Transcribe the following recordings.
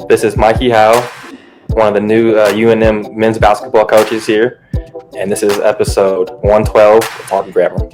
This is Mikey Howell, one of the new UNM men's basketball coaches here, and this is episode 112 of Talking Grammar.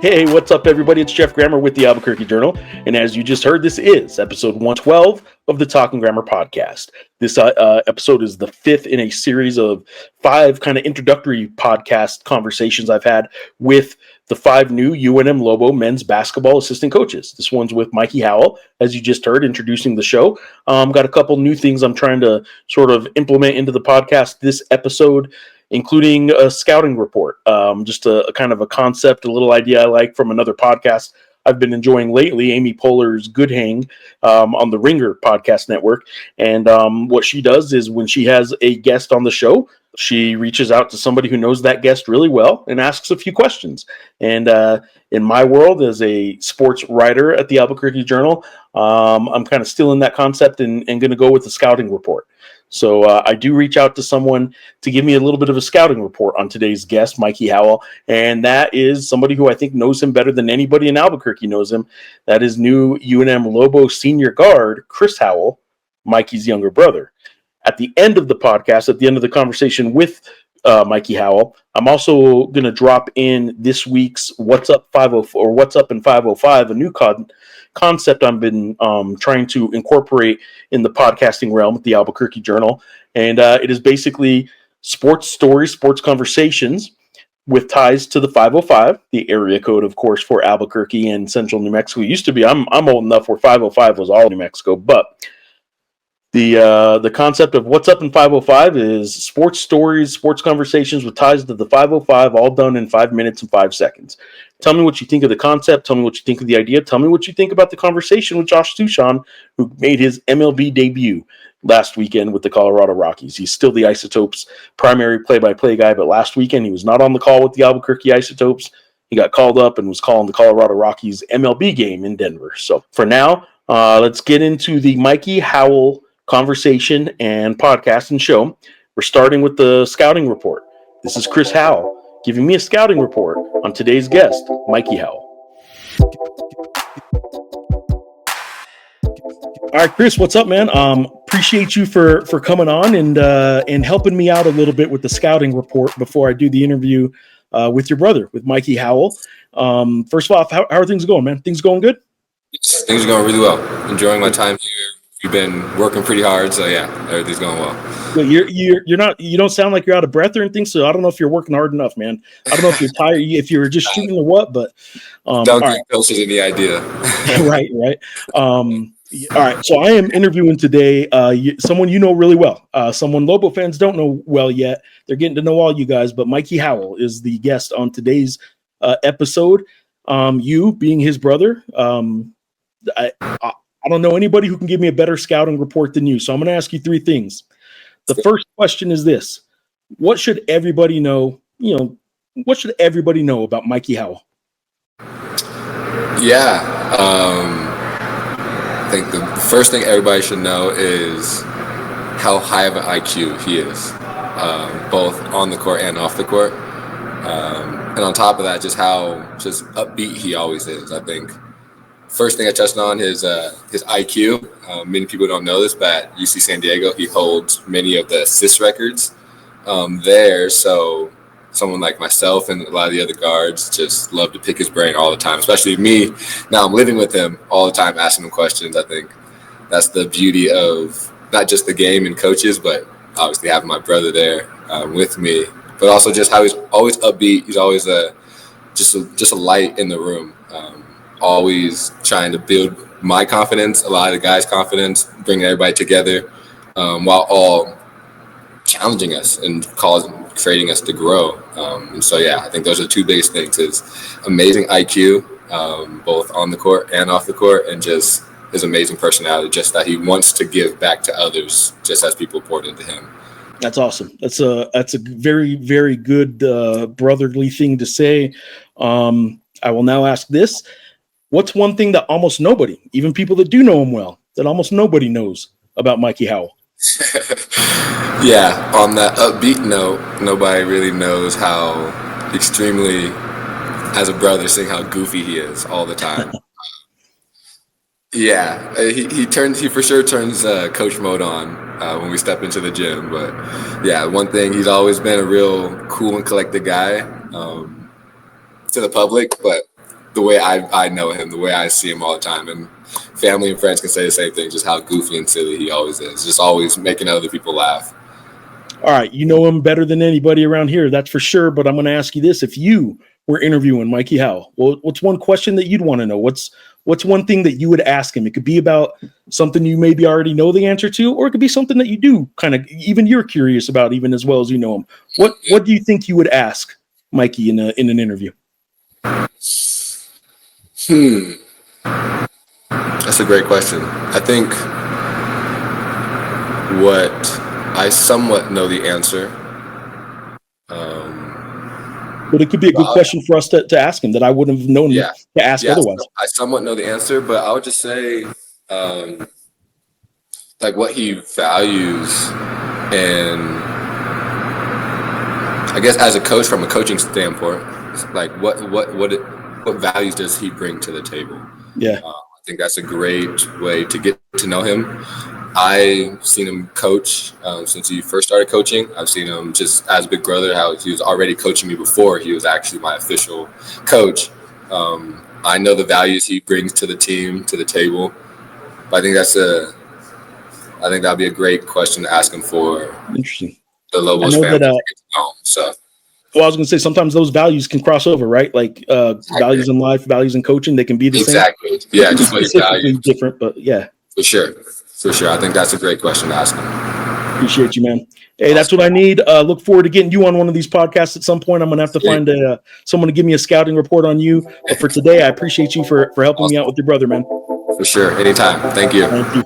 Hey, what's up, everybody? It's Jeff Grammer with the Albuquerque Journal, and as you just heard, this is episode 112 of the Talking Grammar podcast. This episode is the fifth in a series of 5 kind of introductory podcast conversations I've had with the 5 new UNM Lobo men's basketball assistant coaches. This one's with Mikey Howell, as you just heard, introducing the show. Got a couple new things I'm trying to sort of implement into the podcast this episode, including a scouting report, just a kind of a concept, a little idea I like from another podcast I've been enjoying lately, Amy Poehler's Good Hang on the Ringer podcast network. And what she does is when she has a guest on the show, she reaches out to somebody who knows that guest really well and asks a few questions. And in my world, as a sports writer at the Albuquerque Journal, I'm kind of still in that concept and going to go with the scouting report. So I do reach out to someone to give me a little bit of a scouting report on today's guest, Mikey Howell, and that is somebody who I think knows him better than anybody in Albuquerque knows him. That is new UNM Lobo senior guard, Chris Howell, Mikey's younger brother. At the end of the podcast, at the end of the conversation with Mikey Howell, I'm also going to drop in this week's What's Up 504 or What's Up in 505, a new concept I've been trying to incorporate in the podcasting realm at the Albuquerque Journal. And it is basically sports stories, sports conversations with ties to the 505, the area code, of course, for Albuquerque and central New Mexico. It used to be, I'm old enough where 505 was all New Mexico, but the concept of What's Up in 505 is sports stories, sports conversations with ties to the 505, all done in 5 minutes and 5 seconds. Tell me what you think of the concept. Tell me what you think of the idea. Tell me what you think about the conversation with Josh Suchon, who made his MLB debut last weekend with the Colorado Rockies. He's still the Isotopes' primary play-by-play guy, but last weekend he was not on the call with the Albuquerque Isotopes. He got called up and was calling the Colorado Rockies MLB game in Denver. So for now, let's get into the Mikey Howell conversation and podcast and show. We're starting with the scouting report. This is Chris Howell giving me a scouting report on today's guest, Mikey Howell. All right, Chris, what's up, man? Appreciate you for coming on and helping me out a little bit with the scouting report before I do the interview with your brother, with Mikey Howell. First of all, how are things going, man? Things going good? Yes, things are going really well. Enjoying my time here. You've been working pretty hard, so yeah, everything's going well. Well, you're not. You don't sound like you're out of breath or anything. So I don't know if you're working hard enough, man. I don't know if you're tired, if you're just shooting or what. But don't get closer to the idea. right. All right. So I am interviewing today someone you know really well. Someone Lobo fans don't know well yet. They're getting to know all you guys, but Mikey Howell is the guest on today's episode. You being his brother, I don't know anybody who can give me a better scouting report than you. So I'm going to ask you 3 things. The first question is this: what should everybody know? What should everybody know about Mikey Howell? Yeah, I think the first thing everybody should know is how high of an IQ he is, both on the court and off the court. And on top of that, just how upbeat he always is. I think first thing I touched on is his IQ. Many people don't know this, but at UC San Diego, he holds many of the assist records there. So someone like myself and a lot of the other guards just love to pick his brain all the time, especially me. Now I'm living with him all the time, asking him questions. I think that's the beauty of not just the game and coaches, but obviously having my brother there with me, but also just how he's always upbeat. He's always just a light in the room. Always trying to build my confidence, a lot of the guys' confidence, bringing everybody together, while all challenging us and creating us to grow. And so, yeah, I think those are the 2 biggest things: is amazing IQ, both on the court and off the court, and just his amazing personality, just that he wants to give back to others, just as people poured into him. That's awesome. That's a very, very good brotherly thing to say. I will now ask this. What's one thing that almost nobody, even people that do know him well, that almost nobody knows about Mikey Howell? Yeah, on that upbeat note, nobody really knows how extremely, as a brother, seeing how goofy he is all the time. Yeah, he for sure turns coach mode on when we step into the gym. But yeah, one thing, he's always been a real cool and collected guy to the public. But the way I know him, the way I see him all the time, and family and friends can say the same thing, just how goofy and silly he always is, just always making other people laugh. All right, you know him better than anybody around here, that's for sure. But I'm going to ask you this: if you were interviewing Mikey Howell, what's one question that you'd want to know? What's one thing that you would ask him? It could be about something you maybe already know the answer to, or it could be something that you do kind of even you're curious about, even as well as you know him. What do you think you would ask Mikey in an interview? That's a great question. I think what I somewhat know the answer. But it could be a good question for us to ask him that I wouldn't have known to ask otherwise. I somewhat know the answer, but I would just say like what he values, and I guess as a coach, from a coaching standpoint, like what values does he bring to the table? Yeah. I think that's a great way to get to know him. I've seen him coach since he first started coaching. I've seen him just as a big brother, how he was already coaching me before he was actually my official coach. I know the values he brings to the team, to the table. But I think that'd be a great question to ask him for. Interesting. The Lobos family to get to know him. So. Well, I was going to say sometimes those values can cross over, right? Like values in life, values in coaching, they can be the same. Exactly. Yeah, just what his values. Different, but yeah. For sure. I think that's a great question to ask him. Appreciate you, man. Hey, that's what I need. Look forward to getting you on one of these podcasts at some point. I'm going to have to find someone to give me a scouting report on you. But for today, I appreciate you for helping me out with your brother, man. For sure. Anytime. Thank you. Thank you.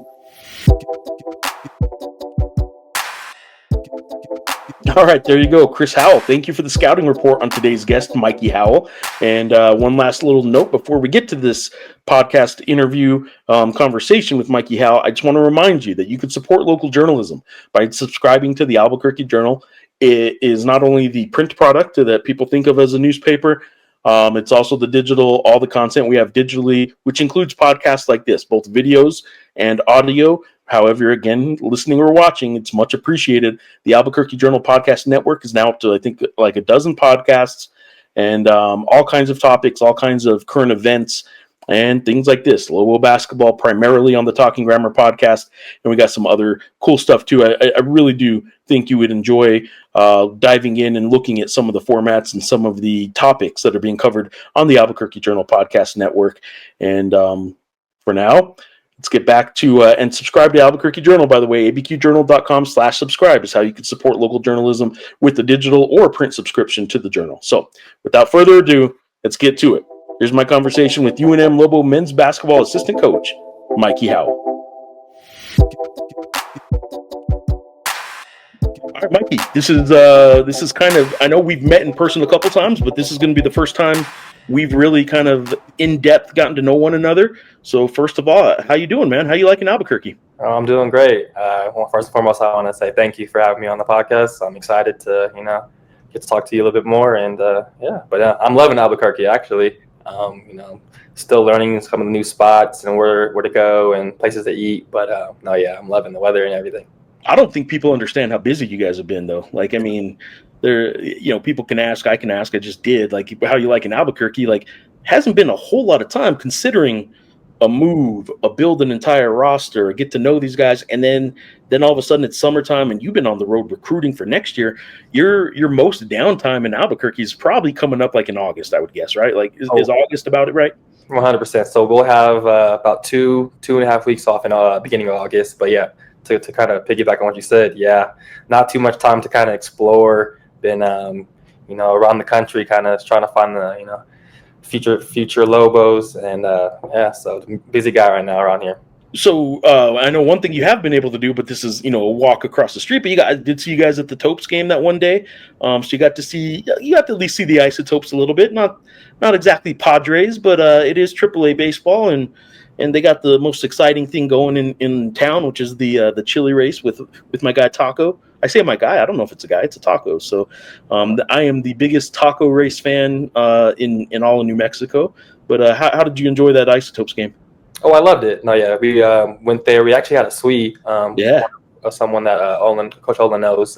All right, there you go. Chris Howell, thank you for the scouting report on today's guest, Mikey Howell. And one last little note before we get to this podcast interview conversation with Mikey Howell, I just want to remind you that you can support local journalism by subscribing to the Albuquerque Journal. It is not only the print product that people think of as a newspaper, it's also the digital, all the content we have digitally, which includes podcasts like this, both videos and audio. However, again, listening or watching, it's much appreciated. The Albuquerque Journal Podcast Network is now up to, I think, like a dozen podcasts and all kinds of topics, all kinds of current events and things like this. Lobo basketball, primarily on the Talking Grammar podcast. And we got some other cool stuff, too. I really do think you would enjoy diving in and looking at some of the formats and some of the topics that are being covered on the Albuquerque Journal Podcast Network. And for now, let's get back to and subscribe to Albuquerque Journal, by the way. abqjournal.com/subscribe is how you can support local journalism with the digital or print subscription to the journal. So without further ado, let's get to it. Here's my conversation with UNM Lobo men's basketball assistant coach, Mikey Howell. All right, Mikey, this is kind of, I know we've met in person a couple times, but this is going to be the first time we've really kind of in-depth gotten to know one another. So first of all, how you doing, man? How you liking Albuquerque? Oh, I'm doing great. Well, first and foremost, I want to say thank you for having me on the podcast. I'm excited to, get to talk to you a little bit more. And I'm loving Albuquerque, actually. Still learning some of the new spots and where to go and places to eat. But I'm loving the weather and everything. I don't think people understand how busy you guys have been, though. Like, I mean, people can ask, I can ask, I just did, like, how you like in Albuquerque. Like, hasn't been a whole lot of time considering a move, build an entire roster, get to know these guys, and then all of a sudden it's summertime and you've been on the road recruiting for next year. Your most downtime in Albuquerque is probably coming up like in August, I would guess, right? Like, is August about it, right? 100%. So we'll have about 2.5 weeks off in beginning of August. But yeah, to kind of piggyback on what you said, not too much time to kind of explore. Been around the country, kind of trying to find the future Lobos, and so busy guy right now around here. So I know one thing you have been able to do, but this is a walk across the street. But I did see you guys at the Topes game that one day. So you got to at least see the Isotopes a little bit. Not exactly Padres, but it is AAA baseball, and they got the most exciting thing going in town, which is the chili race with my guy Taco. I say my guy. I don't know if it's a guy. It's a taco. So I am the biggest taco race fan in all of New Mexico. But how did you enjoy that Isotopes game? Oh, I loved it. No, yeah, we went there. We actually had a suite. Yeah. Someone that Coach Olen knows,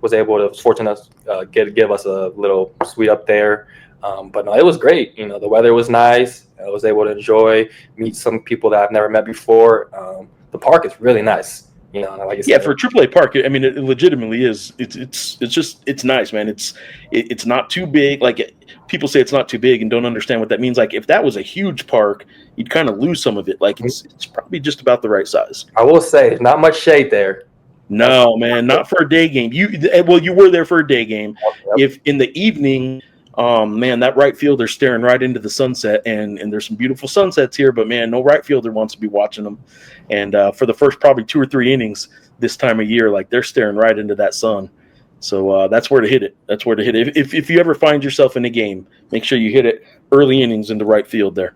was fortunate to give us a little suite up there. But no, it was great. The weather was nice. I was able to meet some people that I've never met before. The park is really nice. Like I said, for AAA park, I mean, it legitimately is. It's nice, man. It's not too big. Like people say, it's not too big and don't understand what that means. Like if that was a huge park, you'd kind of lose some of it. Like it's probably just about the right size. I will say, not much shade there. No, man, not for a day game. You were there for a day game. Yep. If in the evening, man, that right fielder staring right into the sunset, and there's some beautiful sunsets here, but man, no right fielder wants to be watching them. And for the first probably 2 or 3 innings this time of year, like they're staring right into that sun. So that's where to hit it. That's where to hit it. If you ever find yourself in a game, make sure you hit it early innings in the right field there.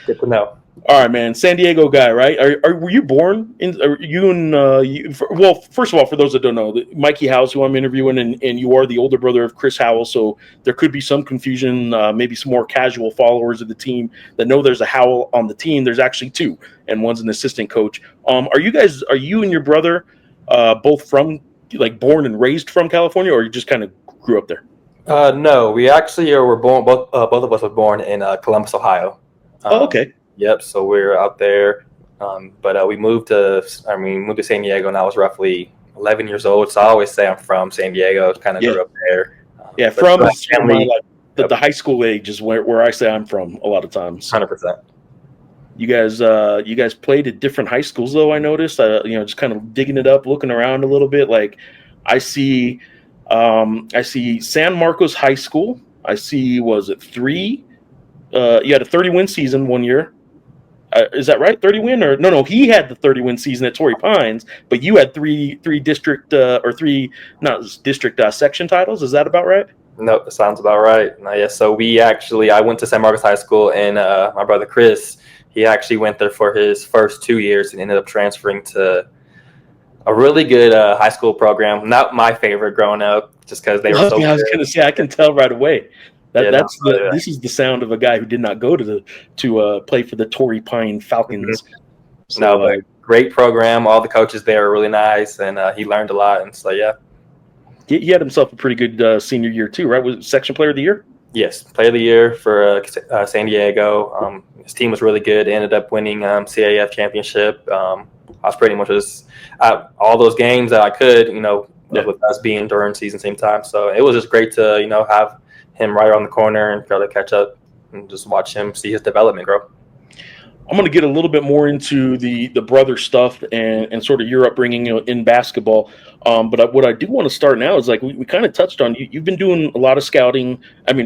Good to know. All right, man. San Diego guy, right? Were you born in? Well, first of all, for those that don't know, Mikey Howell, who I'm interviewing, and you are the older brother of Chris Howell, so there could be some confusion. Maybe some more casual followers of the team that know there's a Howell on the team. There's actually 2, and one's an assistant coach. Are you and your brother both from born and raised from California, or you just kind of grew up there? No, we actually were born. Both of us were born in Columbus, Ohio. Okay. Yep. So we're out there, but we moved to San Diego, and I was roughly 11 years old. So I always say I'm from San Diego. Kind of grew up there. From family, the high school age is where I say I'm from a lot of times. 100%. You guys played at different high schools, though. I noticed. Just kind of digging it up, looking around a little bit. Like I see San Marcos High School. I see. Was it 3? You had a 30-win season one year. Is that right? 30-win or no? He had the 30-win season at Torrey Pines, but you had three district section titles. Is that about right? Nope, that sounds about right. So I went to San Marcos High School, and my brother Chris, he actually went there for his first 2 years and ended up transferring to a really good high school program. Not my favorite growing up, just because they were so good. I was going to say, I can tell right away. This is the sound of a guy who did not go to play for the Torrey Pine Falcons. Mm-hmm. So, but great program. All the coaches there are really nice, and he learned a lot. And so, yeah. He had himself a pretty good senior year too, right? Was it Section Player of the Year? Yes, Player of the Year for San Diego. His team was really good. They ended up winning CAF championship. I was pretty much just at all those games that I could, with us being during season same time. So it was just great to, have him right around the corner and try to catch up and just watch him see his development grow. I'm going to get a little bit more into the brother stuff and sort of your upbringing in basketball. But what I do want to start now is we kind of touched on, you've been doing a lot of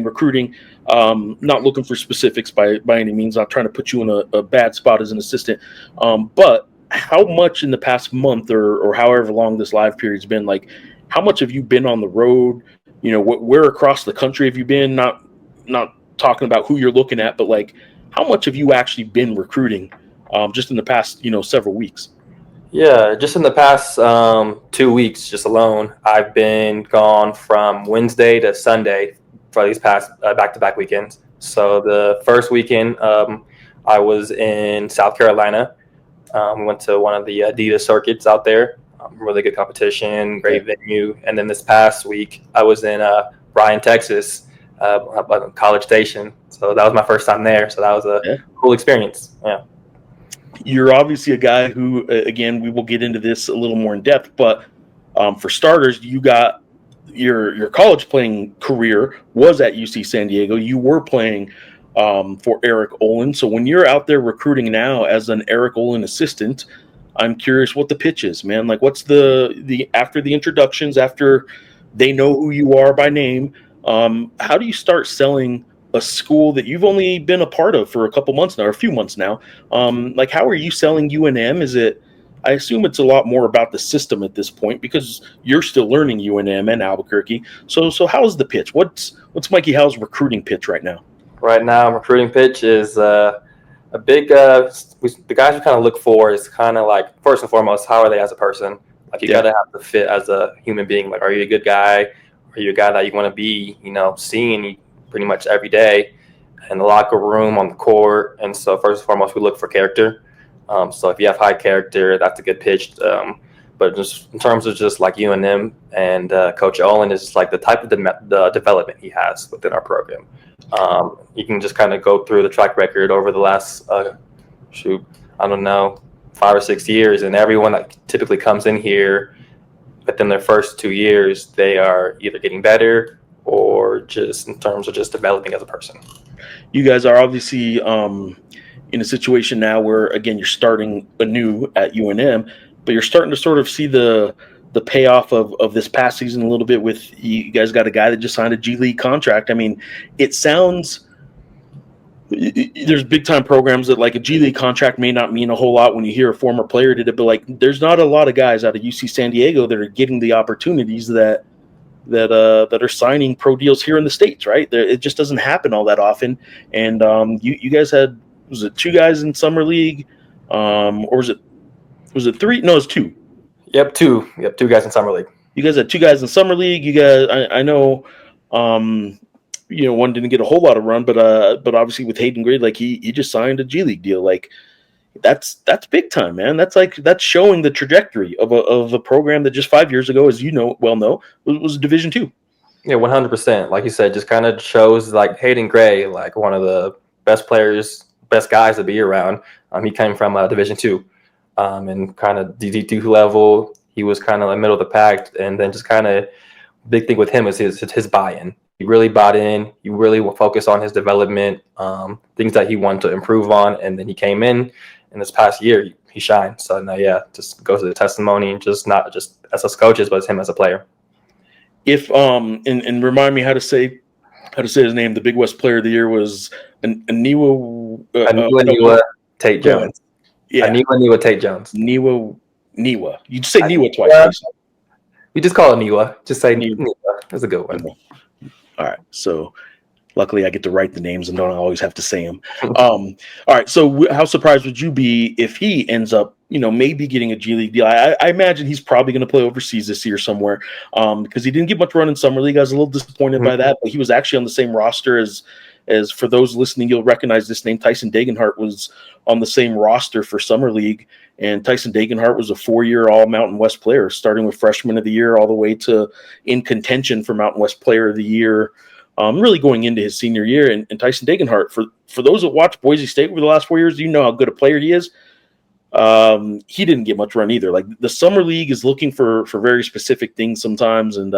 recruiting, not looking for specifics by any means, not trying to put you in a bad spot as an assistant. But how much in the past month or however long this live period's been, how much have you been on the road? Where across the country have you been? Not talking about who you're looking at, but how much have you actually been recruiting just in the past, several weeks? Yeah, just in the past 2 weeks, just alone, I've been gone from Wednesday to Sunday for these past back-to-back weekends. So the first weekend, I was in South Carolina. We went to one of the Adidas circuits out there. Really good competition, great venue. And then this past week, I was in Bryan, Texas, College Station. So that was my first time there. So that was a cool experience. Yeah. You're obviously a guy who, again, we will get into this a little more in depth, but for starters, you got your college playing career was at UC San Diego. You were playing for Eric Olen. So when you're out there recruiting now as an Eric Olen assistant, I'm curious what the pitch is, man. What's the after the introductions, after they know who you are by name, how do you start selling a school that you've only been a part of for a couple months now, or a few months now? How are you selling UNM? I assume it's a lot more about the system at this point because you're still learning UNM and Albuquerque. So how's the pitch? What's Mikey Howell's recruiting pitch right now? Right now, recruiting pitch is a big. The guys we kind of look for is kind of first and foremost, how are they as a person? Like you gotta have to fit as a human being. Like, are you a good guy? Are you a guy that you want to be, seeing pretty much every day in the locker room, on the court? And so first and foremost, we look for character. So if you have high character, that's a good pitch. But just in terms of just like UNM and Coach Olen is just like the type of the development he has within our program. You can just kind of go through the track record over the last, 5 or 6 years, and everyone that typically comes in here within their first 2 years, they are either getting better or just in terms of just developing as a person. You guys are obviously in a situation now where, again, you're starting anew at UNM, but you're starting to sort of see the payoff of this past season a little bit with you guys got a guy that just signed a G League contract. I mean, it sounds there's big time programs that like a G League contract may not mean a whole lot when you hear a former player did it, but like there's not a lot of guys out of UC San Diego that are getting the opportunities that are signing pro deals here in the States, right? It just doesn't happen all that often. And you guys had, was it 2 guys in summer league, or was it 3? No, it's 2. Yep, 2. Yep, 2 guys in summer league. You guys had 2 guys in summer league. You guys, I know, one didn't get a whole lot of run, but obviously with Hayden Gray, like he just signed a G League deal. Like that's big time, man. That's showing the trajectory of a program that just 5 years ago, as you know, was Division II. Yeah, 100%. Like you said, just kind of shows like Hayden Gray, like one of the best players, best guys to be around. He came from Division II, and kind of D2 level. He was kind of in the middle of the pack, and then just kind of big thing with him is his buy-in. He really bought in. He really focused on his development, things that he wanted to improve on, and then he came in this past year, he shined. So now, just goes to the testimony, just not just as us coaches, but as him as a player. If and remind me how to say his name. The Big West Player of the Year was Aniwa Tate Jones. Yeah, Aniwa Tate Jones. Niwa. You just say Niwa twice. You just call it Niwa. Just say Niwa. That's a good one. All right. So luckily I get to write the names and don't always have to say them. All right. So how surprised would you be if he ends up, maybe getting a G League deal? I imagine he's probably going to play overseas this year somewhere, because he didn't get much run in summer league. I was a little disappointed by that, but he was actually on the same roster as for those listening, you'll recognize this name. Tyson Denhart was on the same roster for summer league, and Tyson Denhart was a 4-year All Mountain West player, starting with freshman of the year all the way to in contention for Mountain West Player of the Year, really going into his senior year. And Tyson Denhart, for those that watch Boise State over the last 4 years, you know how good a player he is. He didn't get much run either. Like the summer league is looking for very specific things sometimes, and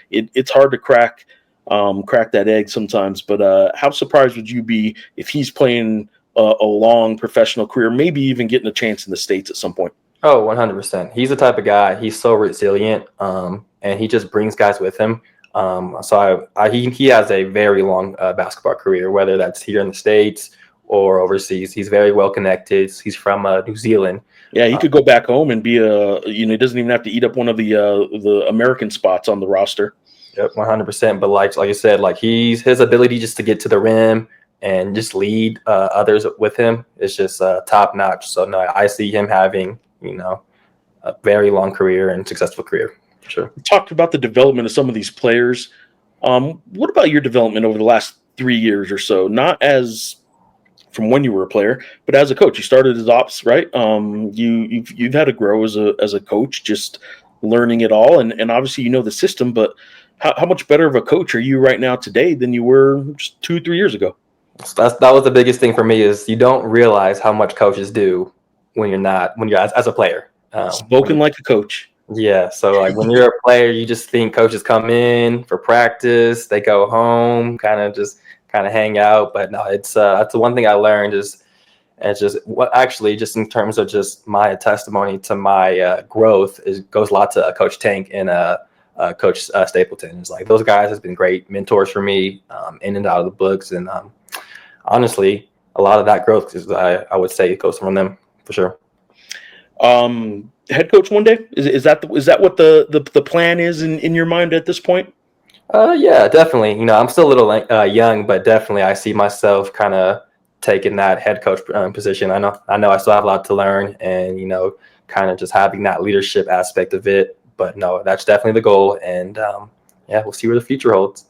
it's hard to crack that egg sometimes. But how surprised would you be if he's playing a long professional career, maybe even getting a chance in the States at some point? Oh, 100%. He's the type of guy. He's so resilient, and he just brings guys with him. So he has a very long basketball career, whether that's here in the States or overseas. He's very well connected. He's from New Zealand. Yeah, he could go back home and be he doesn't even have to eat up one of the American spots on the roster. Yep, 100%. But like you said, like his ability just to get to the rim and just lead others with him is just top notch. So no, I see him having a very long career and successful career for sure. We talked about the development of some of these players. What about your development over the last 3 years or so? Not as from when you were a player, but as a coach. You started as ops, right? You've had to grow as a coach, just learning it all, and obviously the system. But how much better of a coach are you right now today than you were just 2-3 years ago? So that was the biggest thing for me, is you don't realize how much coaches do when you're as a player. Spoken like a coach. Yeah. So like when you're a player, you just think coaches come in for practice, they go home, kind of hang out. But no, it's that's the one thing I learned is, and just just in terms of just my testimony to my growth, goes a lot to Coach Tank and Coach Stapleton. It's like those guys have been great mentors for me, in and out of the books, and honestly, a lot of that growth is I would say it goes from them for sure. Head coach one day, is that what the plan is in your mind at this point? Yeah, definitely. I'm still a little young, but definitely I see myself kind of taking that head coach position. I know I still have a lot to learn, and kind of just having that leadership aspect of it. But no, that's definitely the goal. And we'll see where the future holds.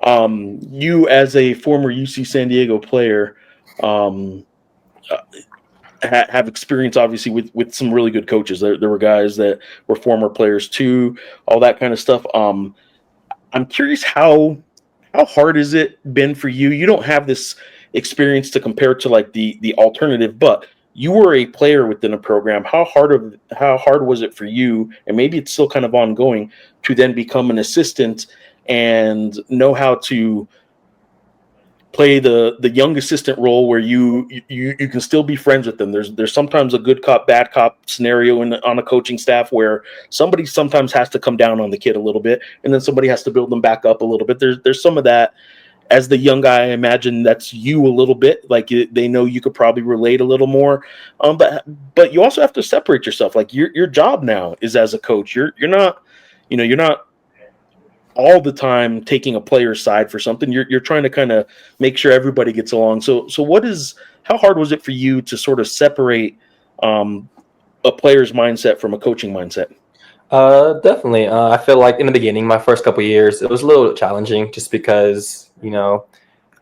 You, as a former UC San Diego player, have experience, obviously, with some really good coaches. There were guys that were former players too, all that kind of stuff. I'm curious, how hard has it been for you? You don't have this experience to compare to like the alternative, but you were a player within a program. How hard was it for you? And maybe it's still kind of ongoing to then become an assistant and know how to play the young assistant role where you can still be friends with them. There's sometimes a good cop, bad cop scenario on a coaching staff where somebody sometimes has to come down on the kid a little bit, and then somebody has to build them back up a little bit. There's some of that. As the young guy, I imagine that's you a little bit. Like they know you could probably relate a little more, but you also have to separate yourself. Like your job now is as a coach. You're not all the time taking a player's side for something. You're trying to kind of make sure everybody gets along. So how hard was it for you to sort of separate a player's mindset from a coaching mindset? Definitely. I feel like in the beginning, my first couple of years, it was a little challenging just because,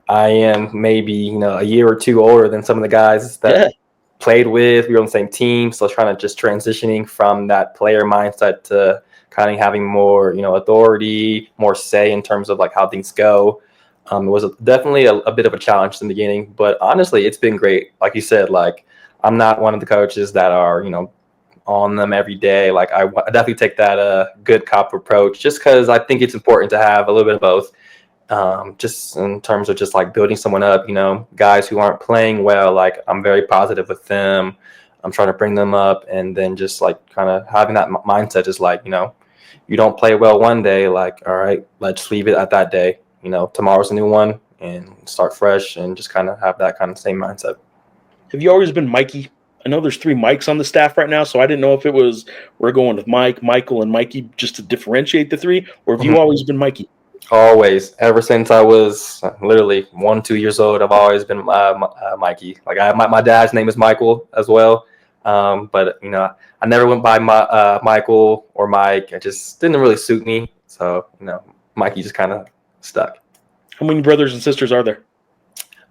I am maybe, a year or two older than some of the guys that played with. We were on the same team. So trying to just transitioning from that player mindset to kind of having more, authority, more say in terms of like how things go. It was definitely a bit of a challenge in the beginning, but honestly, it's been great. Like you said, like I'm not one of the coaches that are, on them every day. Like I definitely take that good cop approach just because I think it's important to have a little bit of both. Just in terms of just like building someone up, guys who aren't playing well, like I'm very positive with them. I'm trying to bring them up, and then just like kind of having that mindset is like, you don't play well one day, like, all right, let's leave it at that day. Tomorrow's a new one and start fresh and just kind of have that kind of same mindset. Have you always been Mikey? I know there's 3 Mikes on the staff right now, so I didn't know if it was we're going with Mike, Michael, and Mikey just to differentiate the 3, or have you always been Mikey? Always. Ever since I was literally 1-2 years old, I've always been Mikey. Like my dad's name is Michael as well. But I never went by Michael or Mike. It just didn't really suit me. So, Mikey just kind of stuck. How many brothers and sisters are there?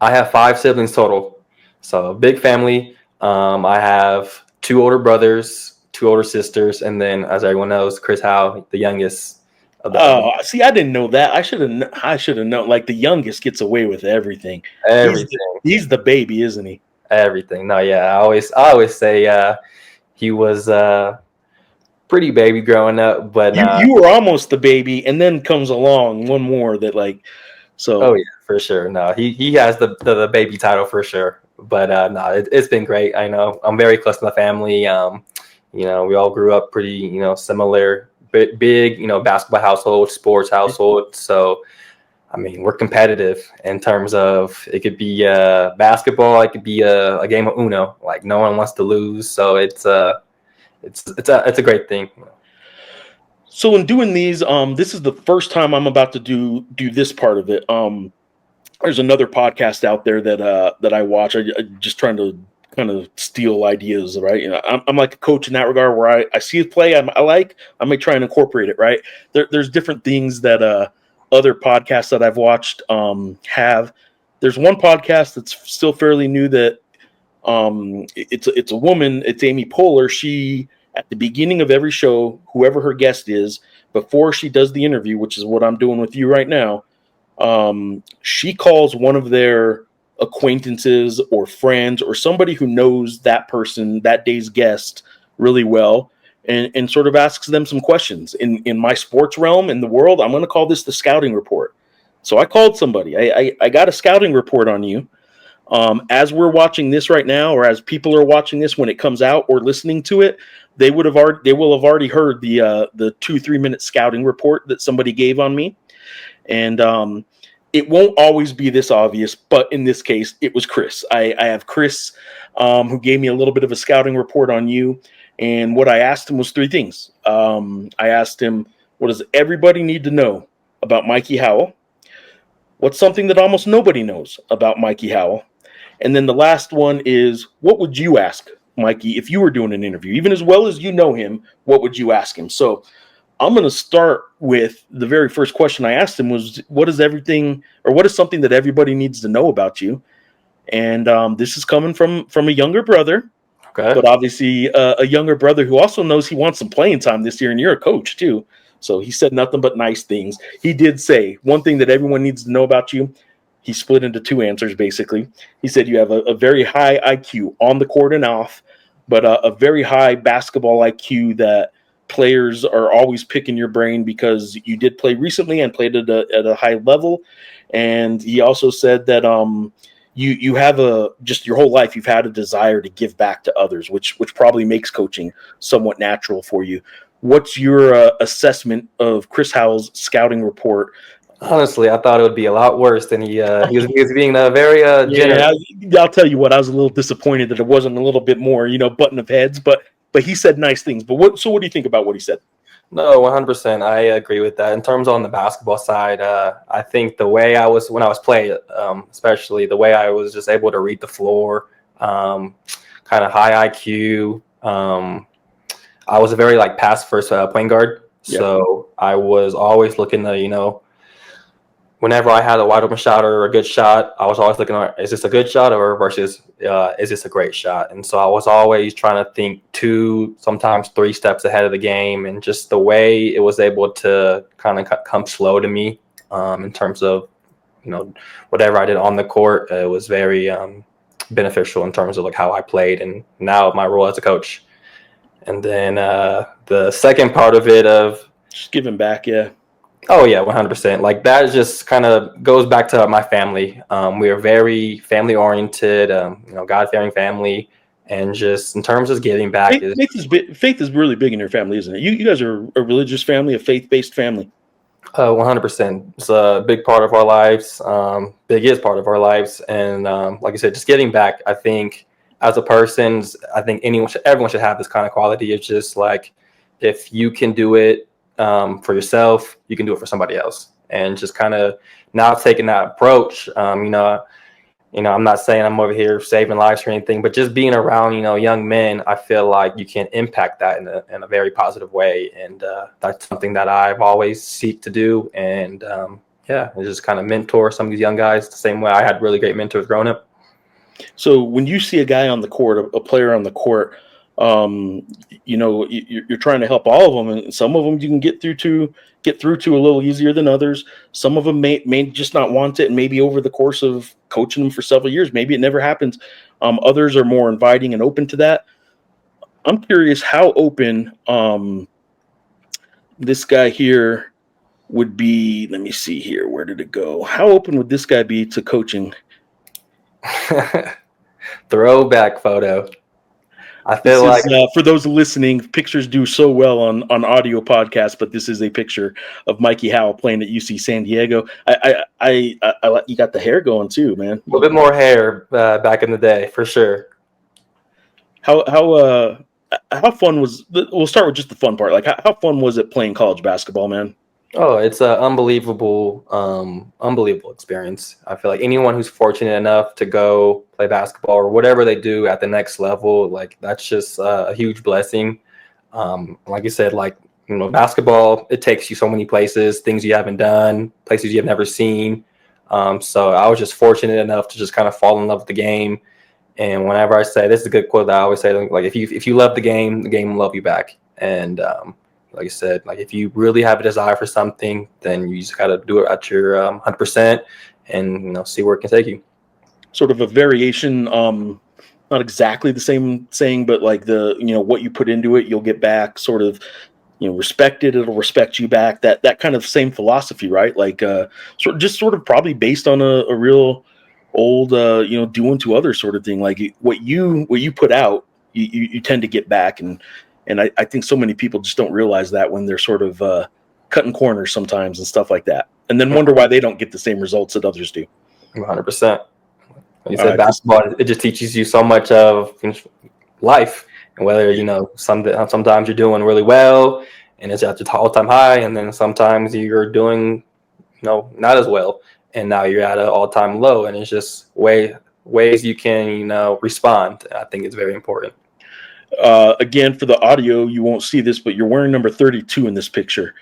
I have 5 siblings total. So big family. I have 2 older brothers, 2 older sisters, and then, as everyone knows, Chris Howell, the youngest of the family. See, I didn't know that. I should have known. Like the youngest gets away with everything. Everything. He's the baby, isn't he? Everything. No, yeah. I always say he was pretty baby growing up, but you were almost the baby, and then comes along one more that like. So. Oh yeah, for sure. No, he has the baby title for sure. But no, it's been great. I know I'm very close to the family. We all grew up pretty, similar, big, basketball household, sports household. So, I mean, we're competitive in terms of it could be basketball, it could be a game of Uno. Like no one wants to lose, so it's a great thing. So in doing these, this is the first time I'm about to do this part of it. There's another podcast out there that I watch. I just trying to kind of steal ideas, right? I'm like a coach in that regard, where I see a play I may try and incorporate it, right? There's different things that other podcasts that I've watched have. There's one podcast that's still fairly new that it's a woman. It's Amy Poehler. She, at the beginning of every show, whoever her guest is, before she does the interview, which is what I'm doing with you right now, she calls one of their acquaintances or friends or somebody who knows that person, that day's guest, really well, and sort of asks them some questions. In my sports realm, in the world, I'm going to call this the scouting report. So I called somebody. I got a scouting report on you. As we're watching this right now, or as people are watching this when it comes out or listening to it, they will have already heard the 2-3 minute scouting report that somebody gave on me. And it won't always be this obvious, but in this case, it was Chris. I have Chris who gave me a little bit of a scouting report on you. And what I asked him was 3 things. I asked him, what does everybody need to know about Mikey Howell? What's something that almost nobody knows about Mikey Howell? And then the last one is, what would you ask Mikey, if you were doing an interview, even as well as you know him, what would you ask him? So I'm going to start with the very first question I asked him was, what is something that everybody needs to know about you? And this is coming from a younger brother, Okay. but obviously a younger brother who also knows he wants some playing time this year, and you're a coach too. So he said nothing but nice things. He did say one thing that everyone needs to know about you. He split into two answers, basically. He said you have a very high IQ on the court and off, but a very high basketball IQ that players are always picking your brain because you did play recently and played at a high level. And he also said that you have just your whole life you've had a desire to give back to others, which probably makes coaching somewhat natural for you. What's your assessment of Chris Howell's scouting report? Honestly, I thought it would be a lot worse than he was being very generous. Yeah, I'll tell you what, I was a little disappointed that it wasn't a little bit more, button of heads, but he said nice things. But what do you think about what he said? No, 100%. I agree with that. In terms on the basketball side, I think the way when I was playing, especially the way I was just able to read the floor, kind of high IQ. I was a very pass first point guard, so I was always looking to whenever I had a wide open shot or a good shot, I was always looking at, is this a good shot or versus is this a great shot? And so I was always trying to think 2, sometimes 3 steps ahead of the game, and just the way it was able to kind of come slow to me in terms of, whatever I did on the court, it was very beneficial in terms of how I played and now my role as a coach. And then the second part of it of just giving back, yeah. Oh yeah, 100%. That just kind of goes back to my family. We are very family oriented, God-fearing family, and just in terms of giving back, faith is really big in your family, isn't it? You guys are a religious family, a faith-based family. 100%. It's a big part of our lives. Biggest part of our lives, and like I said, just giving back. I think as a person, I think everyone should have this kind of quality. It's just if you can do it for yourself, you can do it for somebody else. And just kind of now taking that approach, I'm not saying I'm over here saving lives or anything, but just being around, young men, I feel like you can impact that in a very positive way. And that's something that I've always seek to do. And just kind of mentor some of these young guys the same way I had really great mentors growing up. So when you see a guy on the court, a player on the court, you're trying to help all of them, and some of them you can get through to a little easier than others. Some of them may just not want it, and maybe over the course of coaching them for several years, maybe it never happens. Others are more inviting and open to that. I'm curious how open this guy here would be. Let me see here. Where did it go? How open would this guy be to coaching? Throwback photo. I feel for those listening, pictures do so well on audio podcasts, but this is a picture of Mikey Howell playing at UC San Diego. I you got the hair going too, man. A little bit more hair back in the day, for sure. How fun was? We'll start with just the fun part. How fun was it playing college basketball, man? Oh, it's an unbelievable experience. I feel like anyone who's fortunate enough to go play basketball or whatever they do at the next level, that's just a huge blessing. Like you said, basketball, it takes you so many places, things you haven't done, places you've never seen. So I was just fortunate enough to just kind of fall in love with the game. And whenever I say, this is a good quote that I always say, if you love the game will love you back. And like I said, if you really have a desire for something, then you just got to do it at your 100% and, see where it can take you. Sort of a variation, not exactly the same saying, but what you put into it, you'll get back. Sort of, respect it, it'll respect you back. That kind of same philosophy, right? Sort of probably based on a real old, do unto others sort of thing. What you put out, you tend to get back. And I think so many people just don't realize that when they're sort of cutting corners sometimes and stuff like that, and then wonder why they don't get the same results that others do. 100%. Like you said, basketball, it just teaches you so much of life, and whether sometimes you're doing really well and it's at your all-time high, and then sometimes you're doing not as well, and now you're at an all-time low, and it's just ways you can respond. I think it's very important. Again, for the audio, you won't see this, but you're wearing number 32 in this picture.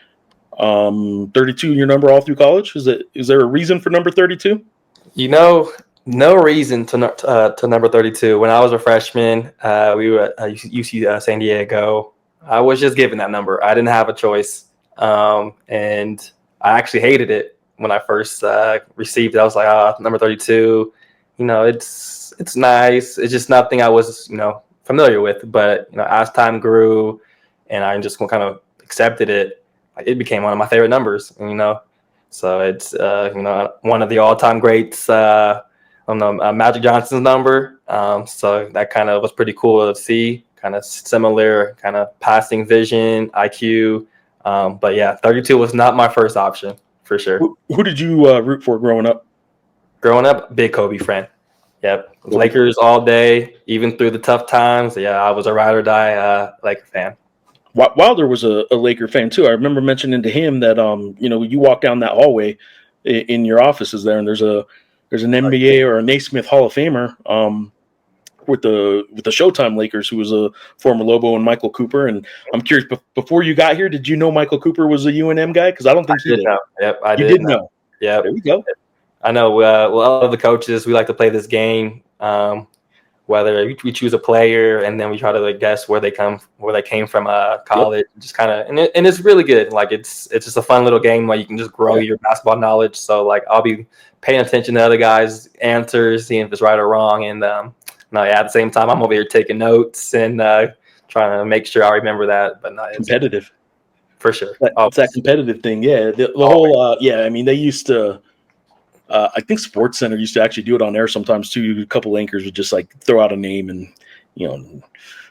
32, your number all through college? Is there a reason for number 32? No reason to number 32. When I was a freshman, we were at UC San Diego. I was just given that number. I didn't have a choice, and I actually hated it when I first received it. I was like, number 32. It's nice. It's just nothing I was familiar with. But as time grew, and I just kind of accepted it, it became one of my favorite numbers. So it's one of the all-time greats. Magic Johnson's number. So that kind of was pretty cool to see. Kind of similar, kind of passing vision, IQ. But yeah, 32 was not my first option for sure. Who did you root for growing up? Growing up, big Kobe fan. Yep, Lakers all day, even through the tough times. Yeah, I was a ride or die Laker fan. Wilder was a Laker fan too. I remember mentioning to him that you walk down that hallway in your offices there, and there's an NBA or a Naismith Hall of Famer with the Showtime Lakers, who was a former Lobo, and Michael Cooper. And I'm curious, before you got here, did you know Michael Cooper was a UNM guy? Because I don't think you did. Know. Yep, I did know. Yeah, there we go. I know. All of the coaches, we like to play this game. Whether we choose a player and then we try to guess where they came from college, yep. Just kind of, and it's really good. Like it's just a fun little game where you can just grow your basketball knowledge. So I'll be paying attention to other guys' answers, seeing if it's right or wrong. And at the same time, I'm over here taking notes and trying to make sure I remember that. But no, it's competitive for sure. It's that competitive thing. Yeah, the whole I mean, they used to. I think Sports Center used to actually do it on air sometimes too. A couple anchors would just throw out a name and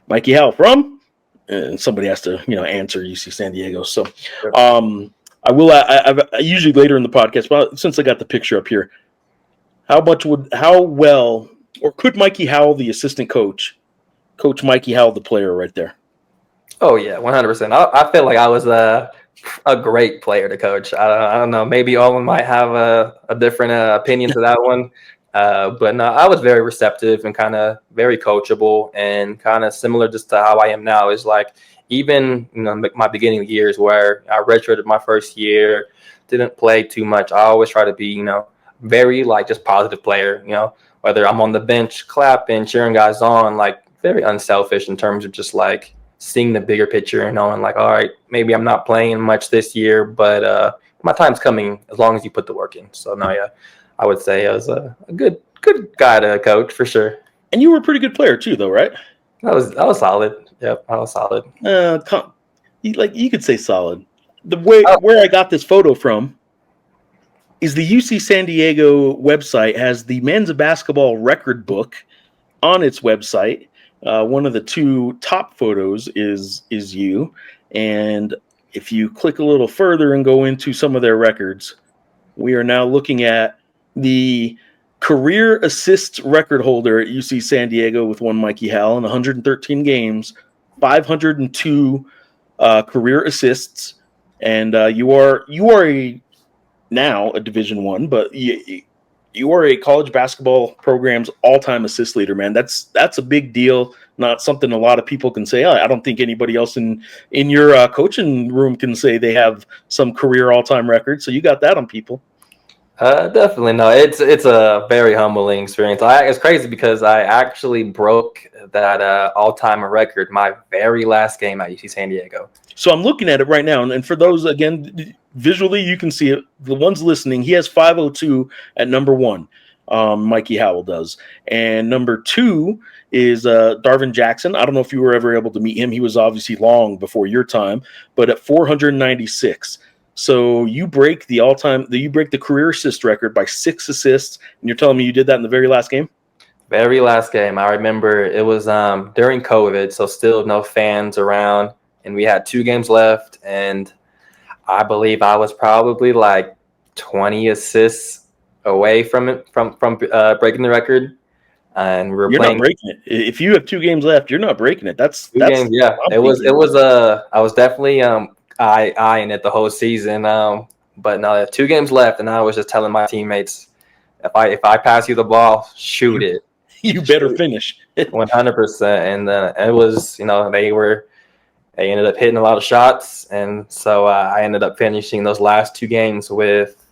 Mikey Howell from, and somebody has to answer UC San Diego. So I will. I usually later in the podcast, but since I got the picture up here, how well or could Mikey Howell, the assistant coach Mikey Howell, the player, right there? Oh yeah, 100%. I feel like I was a great player to coach. I don't know. Maybe Owen might have a different opinion to that one. But no, I was very receptive and kind of very coachable and kind of similar just to how I am now. Is even my beginning years where I redshirted my first year, didn't play too much. I always try to be very just positive player. Whether I'm on the bench clapping, cheering guys on, very unselfish in terms of just seeing the bigger picture and knowing all right, maybe I'm not playing much this year, but my time's coming as long as you put the work in. So no, yeah, I would say I was a good guy to coach for sure. And you were a pretty good player too, though, right? I was solid. Yep, I was solid. You could say solid. The way where I got this photo from is the UC San Diego website has the men's basketball record book on its website. One of the two top photos is you. And if you click a little further and go into some of their records, we are now looking at the career assists record holder at UC San Diego with one Mikey Howell in 113 games, 502 career assists. And you are now a Division I, but you are a college basketball program's all-time assist leader, man. That's a big deal. Not something a lot of people can say. I don't think anybody else in your coaching room can say they have some career all-time record. So you got that on people. Definitely. No, it's a very humbling experience. It's crazy because I actually broke that all-time record my very last game at UC San Diego. So I'm looking at it right now. And for those, again, visually, you can see it. The ones listening, he has 502 at number one. Mikey Howell does. And number two is Darvin Jackson. I don't know if you were ever able to meet him. He was obviously long before your time, but at 496. So you break the career assist record by 6 assists, and you're telling me you did that in the very last game? Very last game. I remember it was during COVID, so still no fans around, and we had 2 games left, and I believe I was probably 20 assists away from breaking the record. And you're not breaking it. If you have 2 games left, you're not breaking it. That's games, yeah. It was I was definitely eyeing it the whole season. But no, 2 games left, and I was just telling my teammates, if I pass you the ball, shoot it. You better finish. 100%. And then it was, they ended up hitting a lot of shots. And so I ended up finishing those last two games with,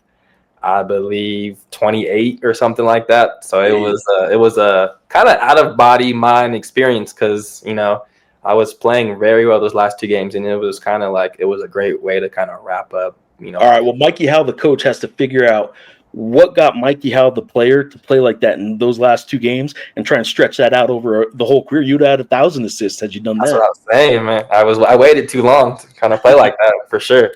I believe, 28 or something like that. So it was a kind of out of body mind experience because, I was playing very well those last two games. And it was kind of like, it was a great way to kind of wrap up, All right. Well, Mikey Howell, the coach, has to figure out what got Mikey Howell, the player, to play like that in those last two games and try and stretch that out over the whole career. You'd have had 1,000 assists had you done That's that. what I was saying, man. I waited too long to kind of play like that for sure.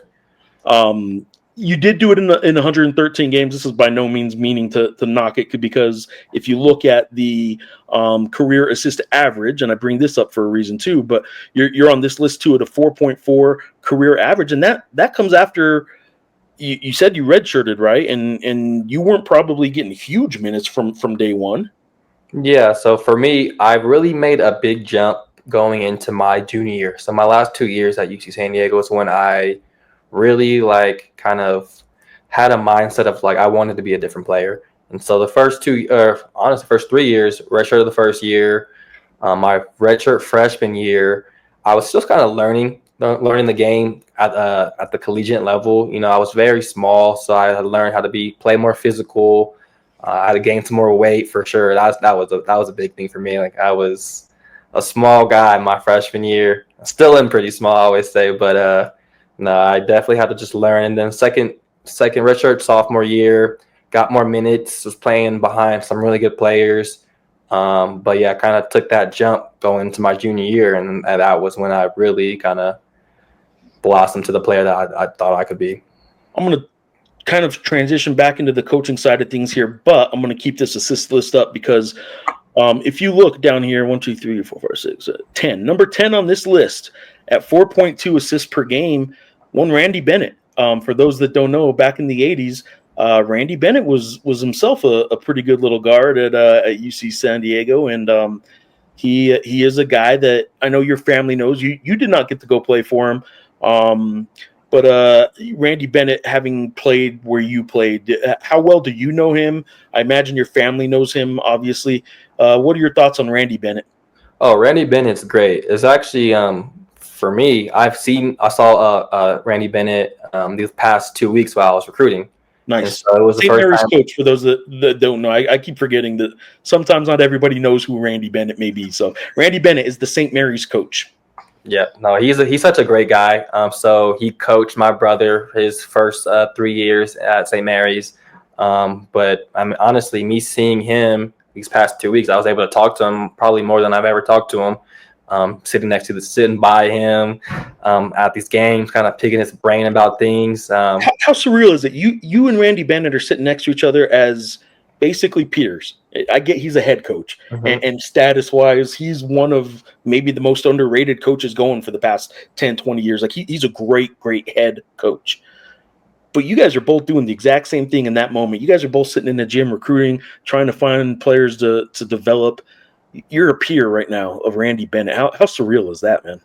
You did do it in 113 games. This is by no means meaning to knock it, because if you look at the career assist average, and I bring this up for a reason too, but you're on this list too at a 4.4 career average, and that comes after you said you redshirted, right? And you weren't probably getting huge minutes from day one. Yeah, so for me, I really made a big jump going into my junior year. So my last 2 years at UC San Diego is when I really kind of had a mindset of I wanted to be a different player. And so the first 3 years, redshirt the first year, my redshirt freshman year, I was still kind of learning the game at the collegiate level. I was very small, so I had to learn how to play more physical. I had to gain some more weight for sure. That was a big thing for me. I was a small guy my freshman year. Still am pretty small, I always say, but no, I definitely had to just learn. And then second redshirt sophomore year, got more minutes, was playing behind some really good players. But yeah, kind of took that jump going into my junior year, and that was when I really kind of blossomed to the player that I thought I could be. I'm going to kind of transition back into the coaching side of things here, but I'm going to keep this assist list up because if you look down here, 1, 2, 3, 4, 5, 6, 10, number 10 on this list at 4.2 assists per game, one Randy Bennett. For those that don't know, back in the 80s, Randy Bennett was himself a pretty good little guard at UC San Diego, and he is a guy that I know your family knows. You did not get to go play for him, but Randy Bennett, having played where you played, how well do you know him? I imagine your family knows him, obviously. What are your thoughts on Randy Bennett? Oh, Randy Bennett's great. It's actually for me, I saw Randy Bennett these past 2 weeks while I was recruiting. Nice. So it was St. Mary's coach, for those that don't know. I keep forgetting that sometimes not everybody knows who Randy Bennett may be. So Randy Bennett is the St. Mary's coach. Yeah, no, he's such a great guy. So he coached my brother his first 3 years at St. Mary's. But I mean, honestly, me seeing him these past 2 weeks, I was able to talk to him probably more than I've ever talked to him. Sitting by him at these games, kind of picking his brain about things. How surreal is it? You and Randy Bennett are sitting next to each other as basically peers. I get he's a head coach, and status-wise, he's one of maybe the most underrated coaches going for the past 10, 20 years. He's a great head coach. But you guys are both doing the exact same thing in that moment. You guys are both sitting in the gym recruiting, trying to find players to develop. You're a peer right now of Randy Bennett. How surreal is that, man?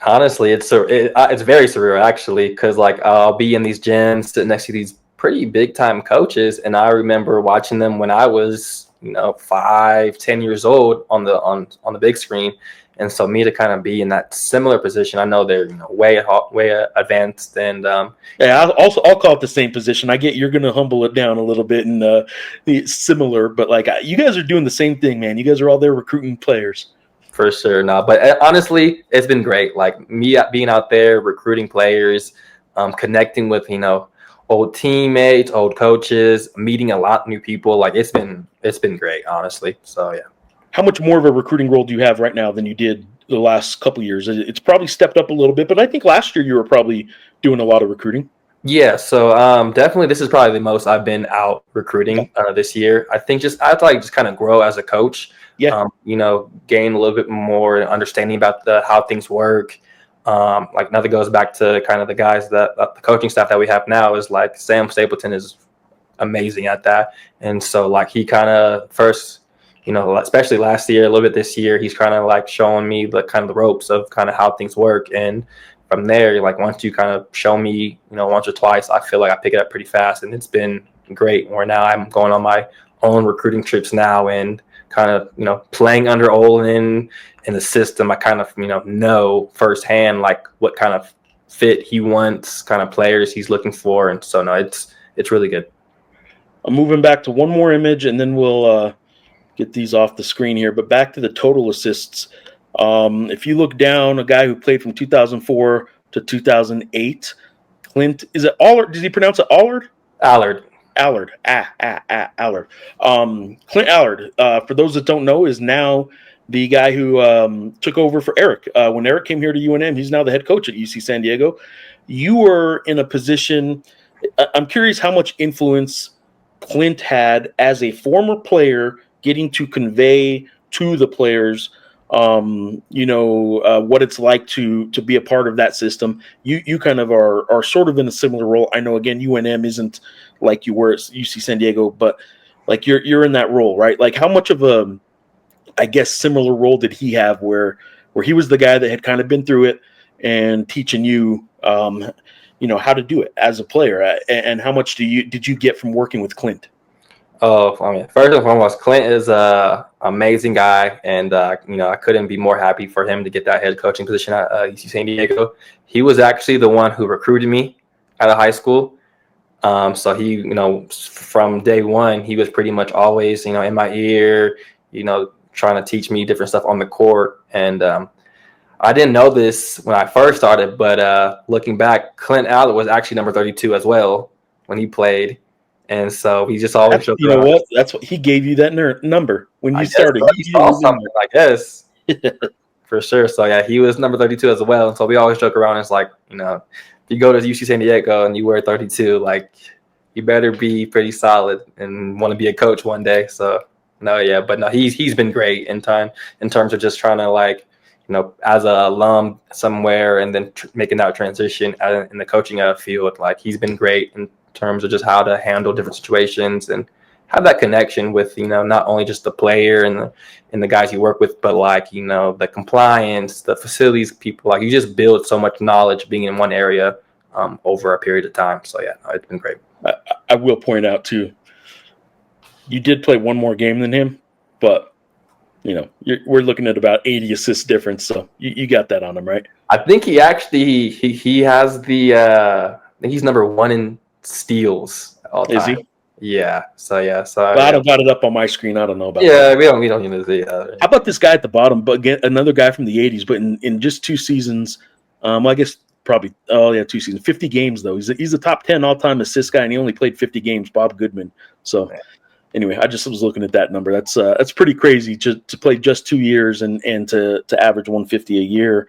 Honestly, it's very surreal, actually, because I'll be in these gyms sitting next to these pretty big time coaches, and I remember watching them when I was 5-10 years old on the big screen. And so me to kind of be in that similar position, I know they're way advanced, and I'll call it the same position. I get you're going to humble it down a little bit and similar, but you guys are doing the same thing, man. You guys are all there recruiting players. For sure, no. But honestly, it's been great. Me being out there recruiting players, connecting with old teammates, old coaches, meeting a lot of new people. It's been great, honestly. So yeah. How much more of a recruiting role do you have right now than you did the last couple of years? It's probably stepped up a little bit, but I think last year you were probably doing a lot of recruiting. Yeah, so definitely this is probably the most I've been out recruiting this year. I think I have to just kind of grow as a coach. Yeah. Gain a little bit more understanding about how things work. Now that goes back to kind of the guys that the coaching staff that we have now is Sam Stapleton is amazing at that. And so he kind of first, especially last year, a little bit this year, he's kind of showing me the kind of the ropes of kind of how things work. And from there, once you kind of show me, once or twice, I feel like I pick it up pretty fast, and it's been great. Where now I'm going on my own recruiting trips now and kind of, playing under Olen in the system. I kind of, know firsthand like what kind of fit he wants, kind of players he's looking for. And so, no, it's really good. I'm moving back to one more image, and then we'll get these off the screen here. But back to the total assists. If you look down, a guy who played from 2004 to 2008, Clint, is it Allard? Did he pronounce it Allard? Allard. Allard. Clint Allard, for those that don't know, is now the guy who took over for Eric. When Eric came here to UNM, he's now the head coach at UC San Diego. You were in a position, I'm curious how much influence Clint had as a former player getting to convey to the players what it's like to be a part of that system. You kind of are sort of in a similar role. I know, again, UNM isn't like you were at UC San Diego, but like you're in that role, right? Like how much of a, I guess, similar role did he have where he was the guy that had kind of been through it and teaching you, how to do it as a player, and how much did you get from working with Clint? Oh, I mean, first and foremost, Clint is an amazing guy, and I couldn't be more happy for him to get that head coaching position at UC San Diego. He was actually the one who recruited me out of high school. So he, from day one, he was pretty much always, in my ear, trying to teach me different stuff on the court. And I didn't know this when I first started, but looking back, Clint Allen was actually number 32 as well when he played. And so he just always showed. You know what? That's what he gave you that number when you started. He saw something, I guess, for sure. So yeah, he was number 32 as well. And so we always joke around. It's like, if you go to UC San Diego and you wear 32, like you better be pretty solid and want to be a coach one day. So he's been great in terms of just trying to as an alum somewhere and then making that transition in the coaching field. Like he's been great in terms of just how to handle different situations and have that connection with, not only just the player and the guys you work with, but the compliance, the facilities people. Like you just build so much knowledge being in one area over a period of time. So yeah, it's been great. I will point out too, you did play one more game than him, but we're looking at about 80 assists difference. So you got that on him, right? I think he actually he has the I think he's number one in steals all time. Is he? Yeah. So I don't got it up on my screen. I don't know about that. We don't need to see that. How about this guy at the bottom? But again, another guy from the 80s, but in just 2 seasons, I guess probably 2 seasons, 50 games though. He's a top 10 all-time assist guy, and he only played 50 games. Bob Goodman. So anyway, I just was looking at that number. That's pretty crazy to play just 2 years and to average 150 a year.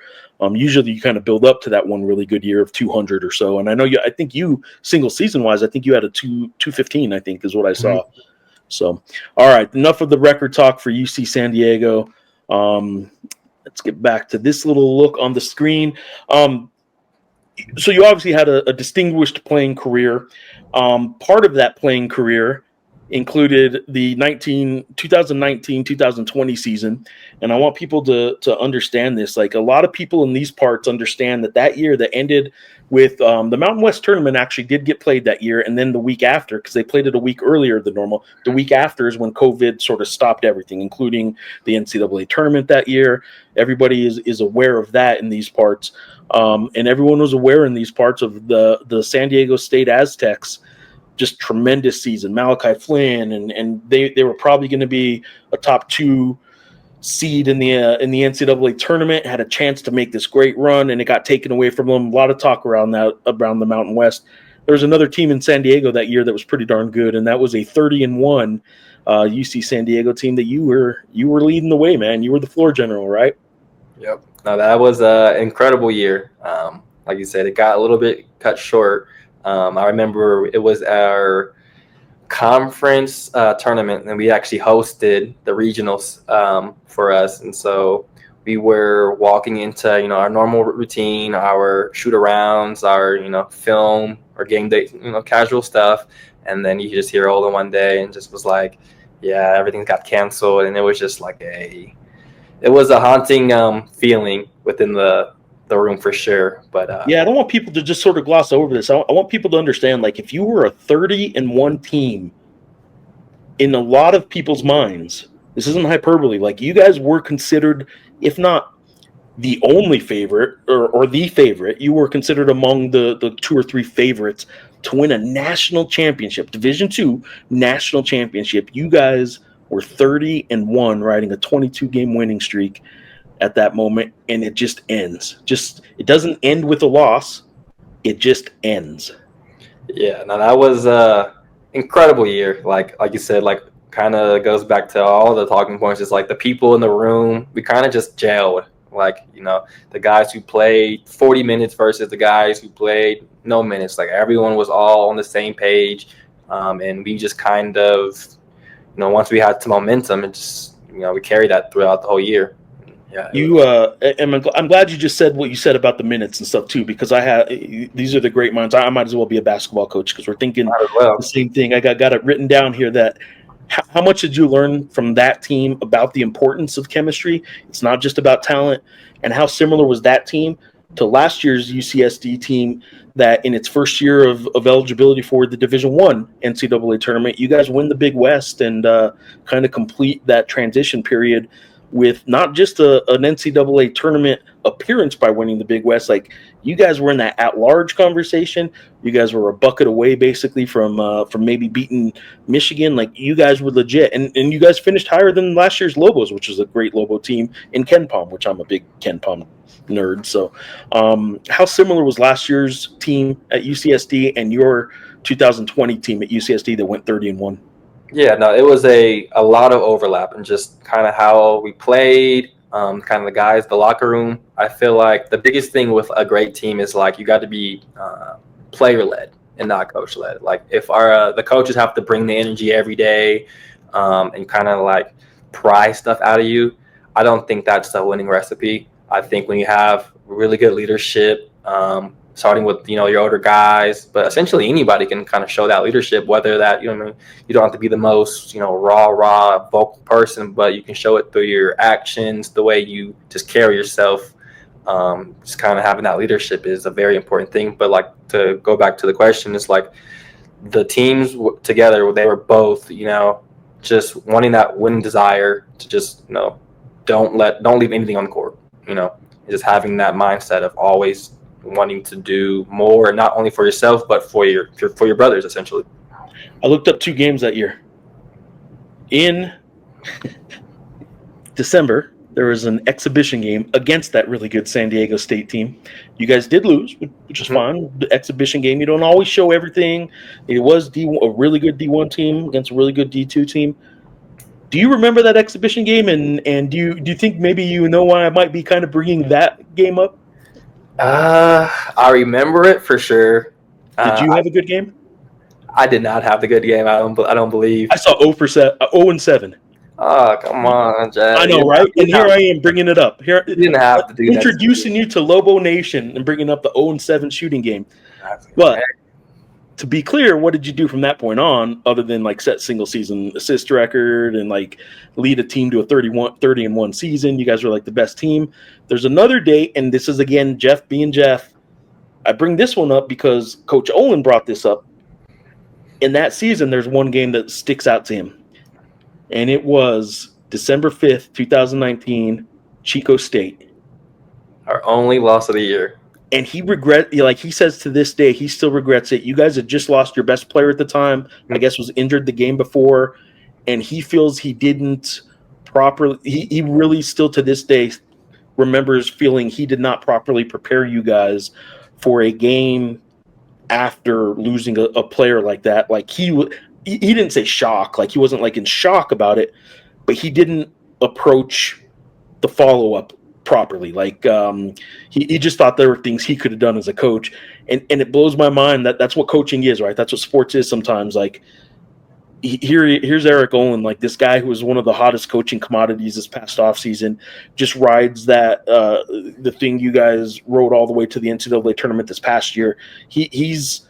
Usually you kind of build up to that one really good year of 200 or so. And I know I think you single season wise, I think you had a 215, I think is what I saw. Mm-hmm. So, all right, enough of the record talk for UC San Diego. Let's get back to this little look on the screen. So you obviously had a distinguished playing career. Part of that playing career included the 2019-2020 season. And I want people to understand this. Like a lot of people in these parts understand that year that ended with the Mountain West tournament actually did get played that year. And then the week after, because they played it a week earlier than normal, the week after is when COVID sort of stopped everything, including the NCAA tournament that year. Everybody is aware of that in these parts. And everyone was aware in these parts of the San Diego State Aztecs. Just tremendous season. Malachi Flynn and they were probably going to be a top 2 seed in the NCAA tournament. Had a chance to make this great run, and it got taken away from them. A lot of talk around the Mountain West. There was another team in San Diego that year that was pretty darn good, and that was a 30-1 UC San Diego team that you were leading the way, man. You were the floor general, right? Yep. No, that was an incredible year. Like you said, it got a little bit cut short. I remember it was our conference tournament, and we actually hosted the regionals for us. And so we were walking into, our normal routine, our shoot arounds, our, film or game day, casual stuff. And then you just hear Olen one day and just was like, yeah, everything got canceled. And it was just like it was a haunting feeling within the the room for sure. But yeah, I don't want people to just sort of gloss over this. I want people to understand, like, if you were a 30-1 team, in a lot of people's minds, this isn't hyperbole. Like, you guys were considered, if not the only favorite or the favorite, you were considered among the 2 or 3 favorites to win a national championship, Division II national championship. You guys were 30-1, riding a 22-game winning streak at that moment, and it just ends. It doesn't end with a loss. It just ends. Yeah, no, that was incredible year. Like you said, like kind of goes back to all the talking points. Just like the people in the room, we kind of just gelled. Like, you know, the guys who played 40 minutes versus the guys who played no minutes. Like everyone was all on the same page, and we just kind of, you know, once we had some momentum, it just, you know, we carried that throughout the whole year. Yeah, I'm glad you just said what you said about the minutes and stuff too, because these are the great minds. I might as well be a basketball coach because we're thinking the same thing. I got it written down here that how much did you learn from that team about the importance of chemistry? It's not just about talent. And how similar was that team to last year's UCSD team that in its first year of eligibility for the Division I NCAA tournament, you guys win the Big West and kind of complete that transition period with not just an NCAA tournament appearance by winning the Big West. Like, you guys were in that at-large conversation. You guys were a bucket away basically from maybe beating Michigan. Like, you guys were legit. And you guys finished higher than last year's Lobos, which was a great Lobo team in Ken Palm, which I'm a big Ken Palm nerd. So how similar was last year's team at UCSD and your 2020 team at UCSD that went 30-1? Yeah, no, it was a lot of overlap and just kind of how we played, kind of the guys, the locker room. I feel like the biggest thing with a great team is like you got to be player-led and not coach-led. Like if the coaches have to bring the energy every day and kind of like pry stuff out of you, I don't think that's a winning recipe. I think when you have really good leadership, starting with, you know, your older guys, but essentially anybody can kind of show that leadership, whether that, you know what I mean, you don't have to be the most, you know, raw vocal person, but you can show it through your actions, the way you just carry yourself. Just kind of having that leadership is a very important thing. But like, to go back to the question, it's like the teams together, they were both, you know, just wanting that winning desire to just, you know, don't leave anything on the court, you know, just having that mindset of always wanting to do more, not only for yourself but for your brothers, essentially. I looked up 2 games that year. In December, there was an exhibition game against that really good San Diego State team. You guys did lose, which is fine. The exhibition game, you don't always show everything. It was a really good D1 team against a really good D2 team. Do you remember that exhibition game? And do you think maybe you know why I might be kind of bringing that game up? I remember it for sure. Did you have a good game? I did not have the good game. I don't believe. I saw 0-7. Oh, come on, Jack. I know, right? And here I am bringing it up. Here, you didn't have to do that. Introducing you to Lobo Nation and bringing up the 0-7 shooting game. But to be clear, what did you do from that point on, other than like set single season assist record and like lead a team to a 30-1 season? You guys were like the best team. There's another date, and this is again Jeff being Jeff. I bring this one up because Coach Olen brought this up. In that season, there's one game that sticks out to him, and it was December 5th, 2019, Chico State. Our only loss of the year. And he says to this day, he still regrets it. You guys had just lost your best player at the time, I guess was injured the game before, and he feels he didn't properly, he really still to this day remembers feeling he did not properly prepare you guys for a game after losing a player like that. Like he didn't say shock, like he wasn't like in shock about it, but he didn't approach the follow-up properly. Like he just thought there were things he could have done as a coach, and it blows my mind that that's what coaching is, right? That's what sports is sometimes. Like here's Eric Olen, like this guy who was one of the hottest coaching commodities this past offseason, just rides that the thing you guys rode all the way to the NCAA tournament this past year. He's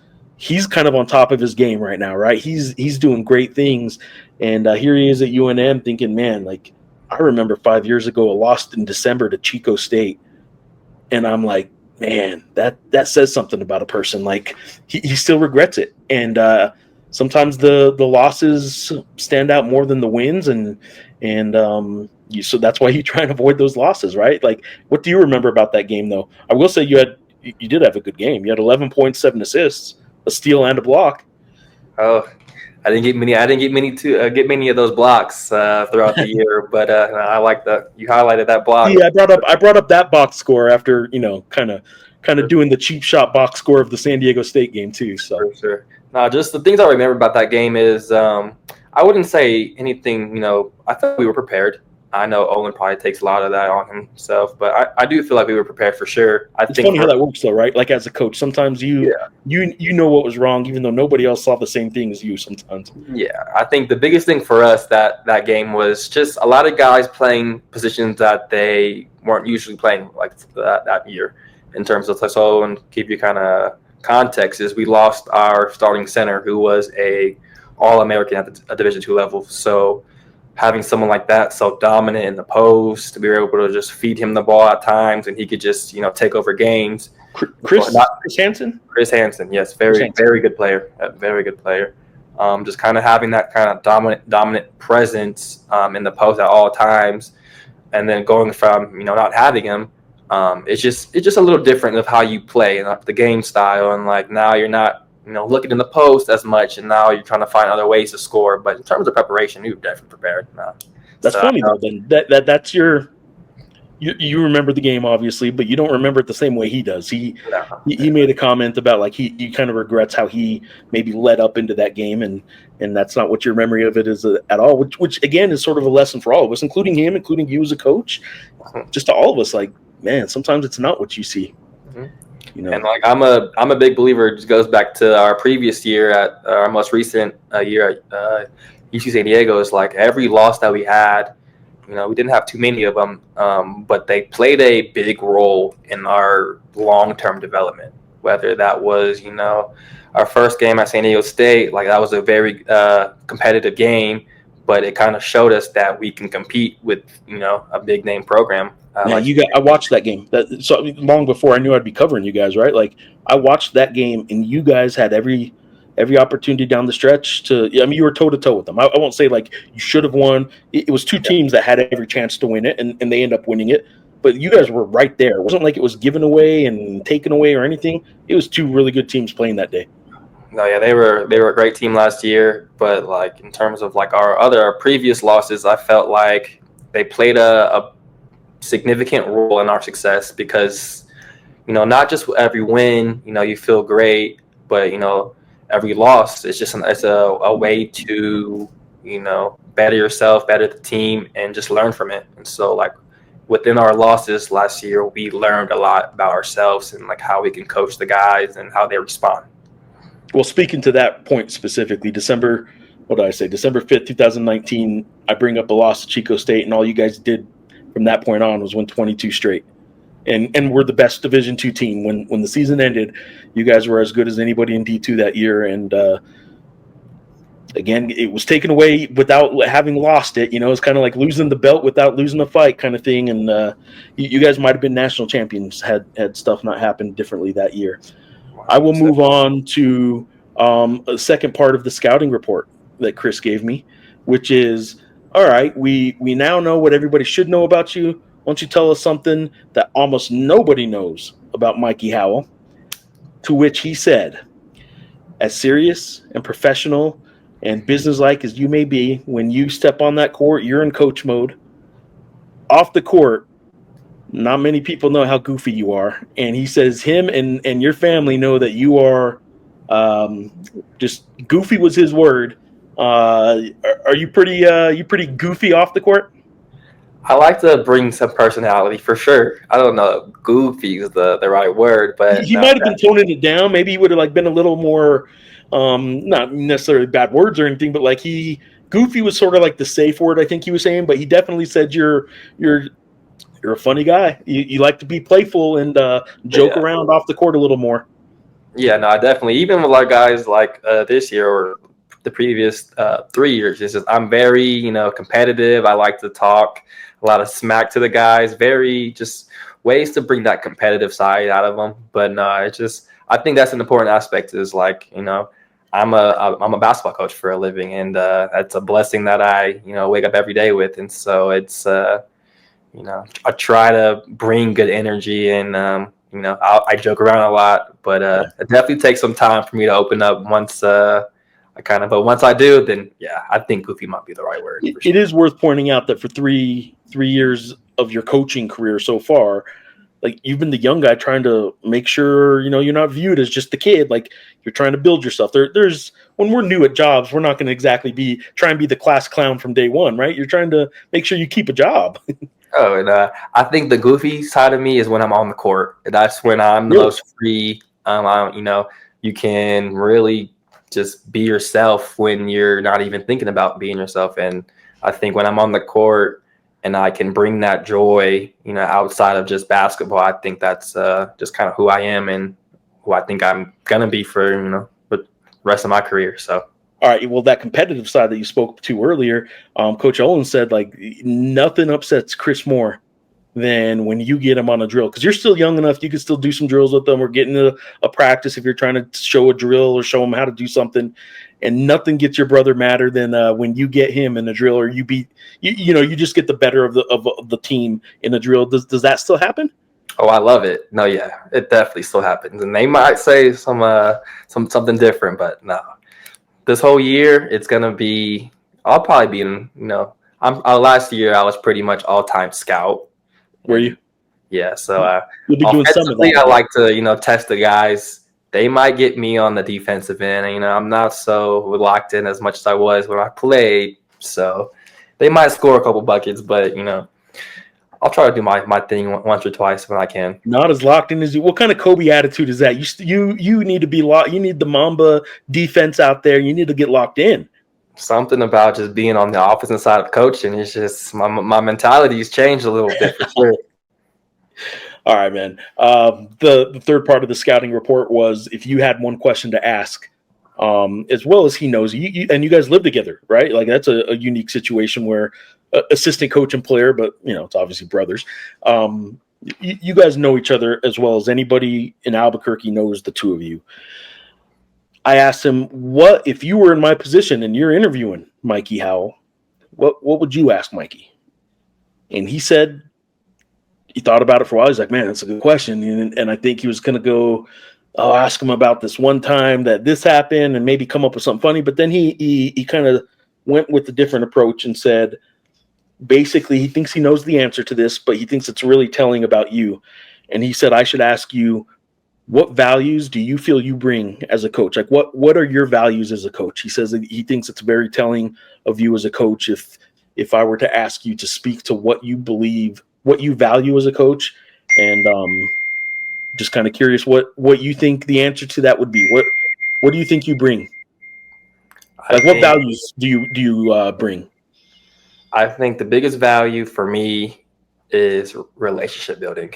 kind of on top of his game right now, right? He's doing great things, and here he is at UNM thinking, man, like I remember 5 years ago, a loss in December to Chico State, And I'm like, man, that says something about a person. Like he still regrets it. And sometimes the losses stand out more than the wins. So that's why you try and avoid those losses, right? Like, what do you remember about that game, though? I will say you did have a good game. You had 11 points, 7 assists, a steal, and a block. Oh, I didn't get many. I didn't get many of those blocks throughout the year. But I like you highlighted that block. Yeah, I brought up that box score after kind of doing the cheap shot box score of the San Diego State game too. So for sure. No, just the things I remember about that game is I wouldn't say anything. I thought we were prepared. I know Olen probably takes a lot of that on himself, but I do feel like we were prepared for sure. It's funny how that works, though, right? Like as a coach, sometimes you know what was wrong, even though nobody else saw the same thing as you. Sometimes, yeah. I think the biggest thing for us that game was just a lot of guys playing positions that they weren't usually playing like that year. In terms of and keep you kind of context is we lost our starting center who was a All-American at the Division II level, so. Having someone like that so dominant in the post, to be able to just feed him the ball at times, and he could just take over games. Chris Hansen. Chris Hansen, yes, very good player, very good player. Just kind of having that kind of dominant presence in the post at all times, and then going from not having him, it's just a little different of how you play and the game style, and like now you're not. Looking in the post as much, and now you're trying to find other ways to score. But in terms of preparation, you've definitely prepared. That's funny though. Then that's you remember the game obviously, but you don't remember it the same way he does. He made a comment about like he kind of regrets how he maybe led up into that game, and that's not what your memory of it is at all. Which again is sort of a lesson for all of us, including him, including you as a coach, just to all of us. Like, man, sometimes it's not what you see. Mm-hmm. And like I'm a big believer. It just goes back to our previous year at our most recent year at UC San Diego. Is like every loss that we had, we didn't have too many of them, but they played a big role in our long-term development. Whether that was our first game at San Diego State, like that was a very competitive game, but it kind of showed us that we can compete with a big name program. I watched that game. So long before I knew I'd be covering you guys, right? Like I watched that game, and you guys had every opportunity down the stretch to. I mean, you were toe to toe with them. I won't say like you should have won. It was two teams that had every chance to win it, and they end up winning it. But you guys were right there. It wasn't like it was given away and taken away or anything. It was two really good teams playing that day. No, yeah, they were a great team last year. But like in terms of like our previous losses, I felt like they played a significant role in our success because not just every win you feel great, but every loss it's a way to better yourself, better the team, and just learn from it. And so like within our losses last year, we learned a lot about ourselves and like how we can coach the guys and how they respond. Well, speaking to that point specifically, December 5th, 2019, I bring up a loss to Chico State, and all you guys did from that point on was win 22 straight, and we're the best Division II team. When the season ended, you guys were as good as anybody in D2 that year, and again, it was taken away without having lost it. It's kind of like losing the belt without losing a fight kind of thing, and you guys might have been national champions had stuff not happened differently that year. I will move on to a second part of the scouting report that Chris gave me, which is, all right, we now know what everybody should know about you. Why don't you tell us something that almost nobody knows about Mikey Howell? To which he said, as serious and professional and businesslike as you may be, when you step on that court, you're in coach mode. Off the court, not many people know how goofy you are. And he says him and your family know that you are just goofy was his word. Are you pretty goofy off the court? I like to bring some personality for sure. I don't know if goofy is the right word, but he might have been toning it down. Maybe he would have like been a little more not necessarily bad words or anything, but like goofy was sort of like the safe word I think he was saying, but he definitely said you're a funny guy. You like to be playful and joke around off the court a little more. Yeah, no, definitely. Even with our guys like this year or the previous 3 years. It's just I'm very, competitive. I like to talk a lot of smack to the guys. Very just ways to bring that competitive side out of them. But no, it's just I think that's an important aspect. Is like I'm a basketball coach for a living, and that's a blessing that I wake up every day with. And so it's I try to bring good energy, and I joke around a lot, but it definitely takes some time for me to open up. Once but once I do, then I think goofy might be the right word. It is worth pointing out that for three years of your coaching career so far, like you've been the young guy trying to make sure you're not viewed as just the kid. Like you're trying to build yourself. There's when we're new at jobs, we're not going to exactly try and be the class clown from day one, right? You're trying to make sure you keep a job. Oh, and I think the goofy side of me is when I'm on the court. That's when I'm the most free. You can really just be yourself when you're not even thinking about being yourself. And I think when I'm on the court and I can bring that joy, outside of just basketball, I think that's just kind of who I am and who I think I'm gonna be for the rest of my career. So. All right. Well, that competitive side that you spoke to earlier, Coach Olen said like nothing upsets Chris more than when you get him on a drill, because you're still young enough. You can still do some drills with them or get into a practice if you're trying to show a drill or show him how to do something. And nothing gets your brother madder than when you get him in a drill or you beat you just get the better of the team in a drill. Does that still happen? Oh, I love it. No, it definitely still happens, and they might say something different, but no. This whole year, it's gonna be. I'll probably be in. Last year I was pretty much all-time scout. Were you? Yeah. So you'll be doing some of that. I like to test the guys. They might get me on the defensive end. I'm not so locked in as much as I was when I played. So they might score a couple buckets, but I'll try to do my thing once or twice when I can. Not as locked in as you. What kind of Kobe attitude is that? You need to be locked. You need the Mamba defense out there. You need to get locked in. Something about just being on the opposite side of coaching. It's just my mentality's changed a little bit for sure. All right, man. The third part of the scouting report was if you had one question to ask, as well as he knows you and you guys live together, right? Like that's a unique situation where assistant coach and player, but it's obviously brothers. You guys know each other as well as anybody in Albuquerque knows the two of you. I asked him, what if you were in my position and you're interviewing Mikey Howell, what would you ask Mikey? And he said he thought about it for a while. He's like, man, that's a good question. And I think he was going to go, I'll ask him about this one time that this happened and maybe come up with something funny. But then he kind of went with a different approach and said, basically, he thinks he knows the answer to this, but he thinks it's really telling about you. And he said, I should ask you, what values do you feel you bring as a coach? Like what are your values as a coach? He says that he thinks it's very telling of you as a coach. If I were to ask you to speak to what you believe, what you value as a coach, and just kind of curious what you think the answer to that would be. What do you think you bring? Like what values do you bring? I think the biggest value for me is relationship building.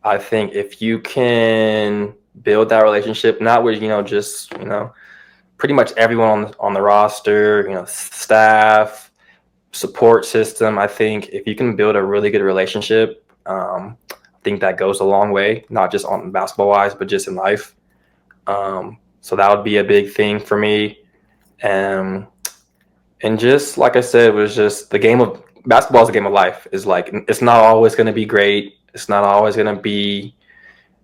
I think if you can build that relationship, not with, just, pretty much everyone on the roster, staff, support system. I think if you can build a really good relationship, I think that goes a long way, not just on basketball wise, but just in life. So that would be a big thing for me. And just like I said, it was just the game of basketball is a game of life. It's like, it's not always going to be great. It's not always going to be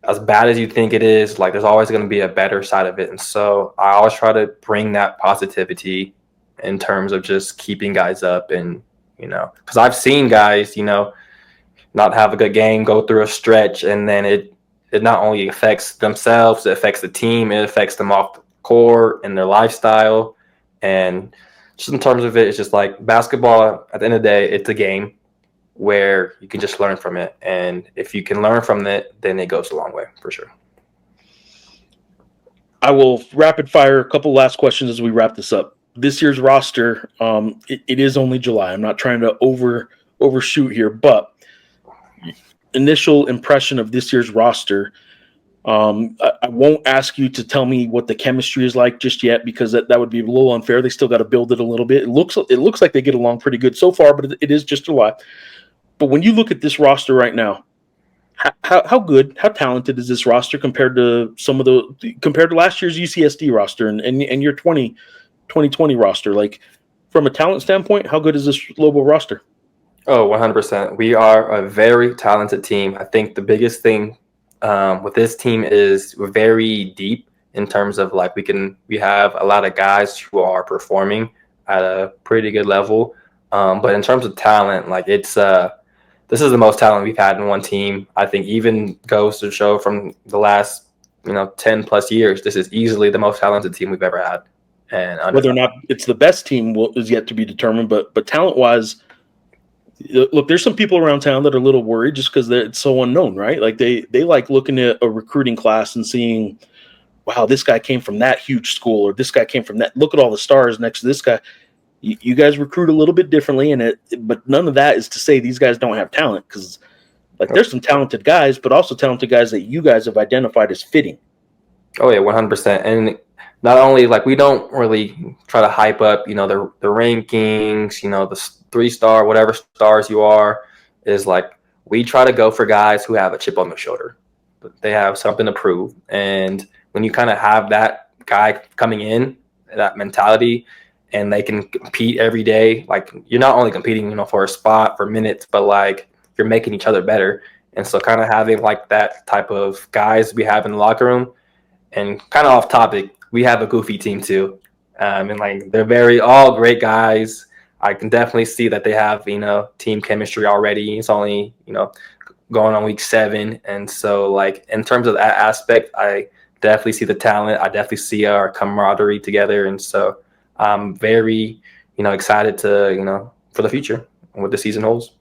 as bad as you think it is. Like there's always going to be a better side of it. And so I always try to bring that positivity in terms of just keeping guys up and, because I've seen guys, not have a good game, go through a stretch, and then it not only affects themselves, it affects the team, it affects them off the court and their lifestyle. And just in terms of it, it's just like basketball, at the end of the day, it's a game where you can just learn from it. And if you can learn from it, then it goes a long way for sure. I will rapid fire a couple last questions as we wrap this up. This year's roster, it is only July. I'm not trying to overshoot here, but initial impression of this year's roster, I won't ask you to tell me what the chemistry is like just yet, because that would be a little unfair. They still got to build it a little bit. It looks like they get along pretty good so far, but it is just a lot. But when you look at this roster right now, how good, how talented is this roster compared to compared to last year's UCSD roster and your 2020 roster? Like, from a talent standpoint, how good is this Lobo roster? Oh, 100%. We are a very talented team. I think the biggest thing with this team is we're very deep in terms of like we have a lot of guys who are performing at a pretty good level. But in terms of talent, like this is the most talent we've had in one team. I think even goes to show from the last 10 plus years, this is easily the most talented team we've ever had. And whether or not it's the best team is yet to be determined. But talent wise, look, there's some people around town that are a little worried just because it's so unknown, right? Like they like looking at a recruiting class and seeing, wow, this guy came from that huge school, or this guy came from that. Look at all the stars next to this guy. You guys recruit a little bit differently, but none of that is to say these guys don't have talent, because like there's some talented guys, but also talented guys that you guys have identified as fitting. Oh yeah, 100%. And not only like we don't really try to hype up, the rankings, the 3-star, whatever stars you are, is like we try to go for guys who have a chip on their shoulder. They have something to prove. And when you kind of have that guy coming in, that mentality, and they can compete every day, like you're not only competing, for a spot, for minutes, but like you're making each other better. And so kind of having like that type of guys we have in the locker room. And kind of off topic, we have a goofy team too. And like they're all great guys. I can definitely see that they have, team chemistry already. It's only, going on week 7. And so like in terms of that aspect, I definitely see the talent. I definitely see our camaraderie together. And so I'm very, excited to, for the future and what the season holds.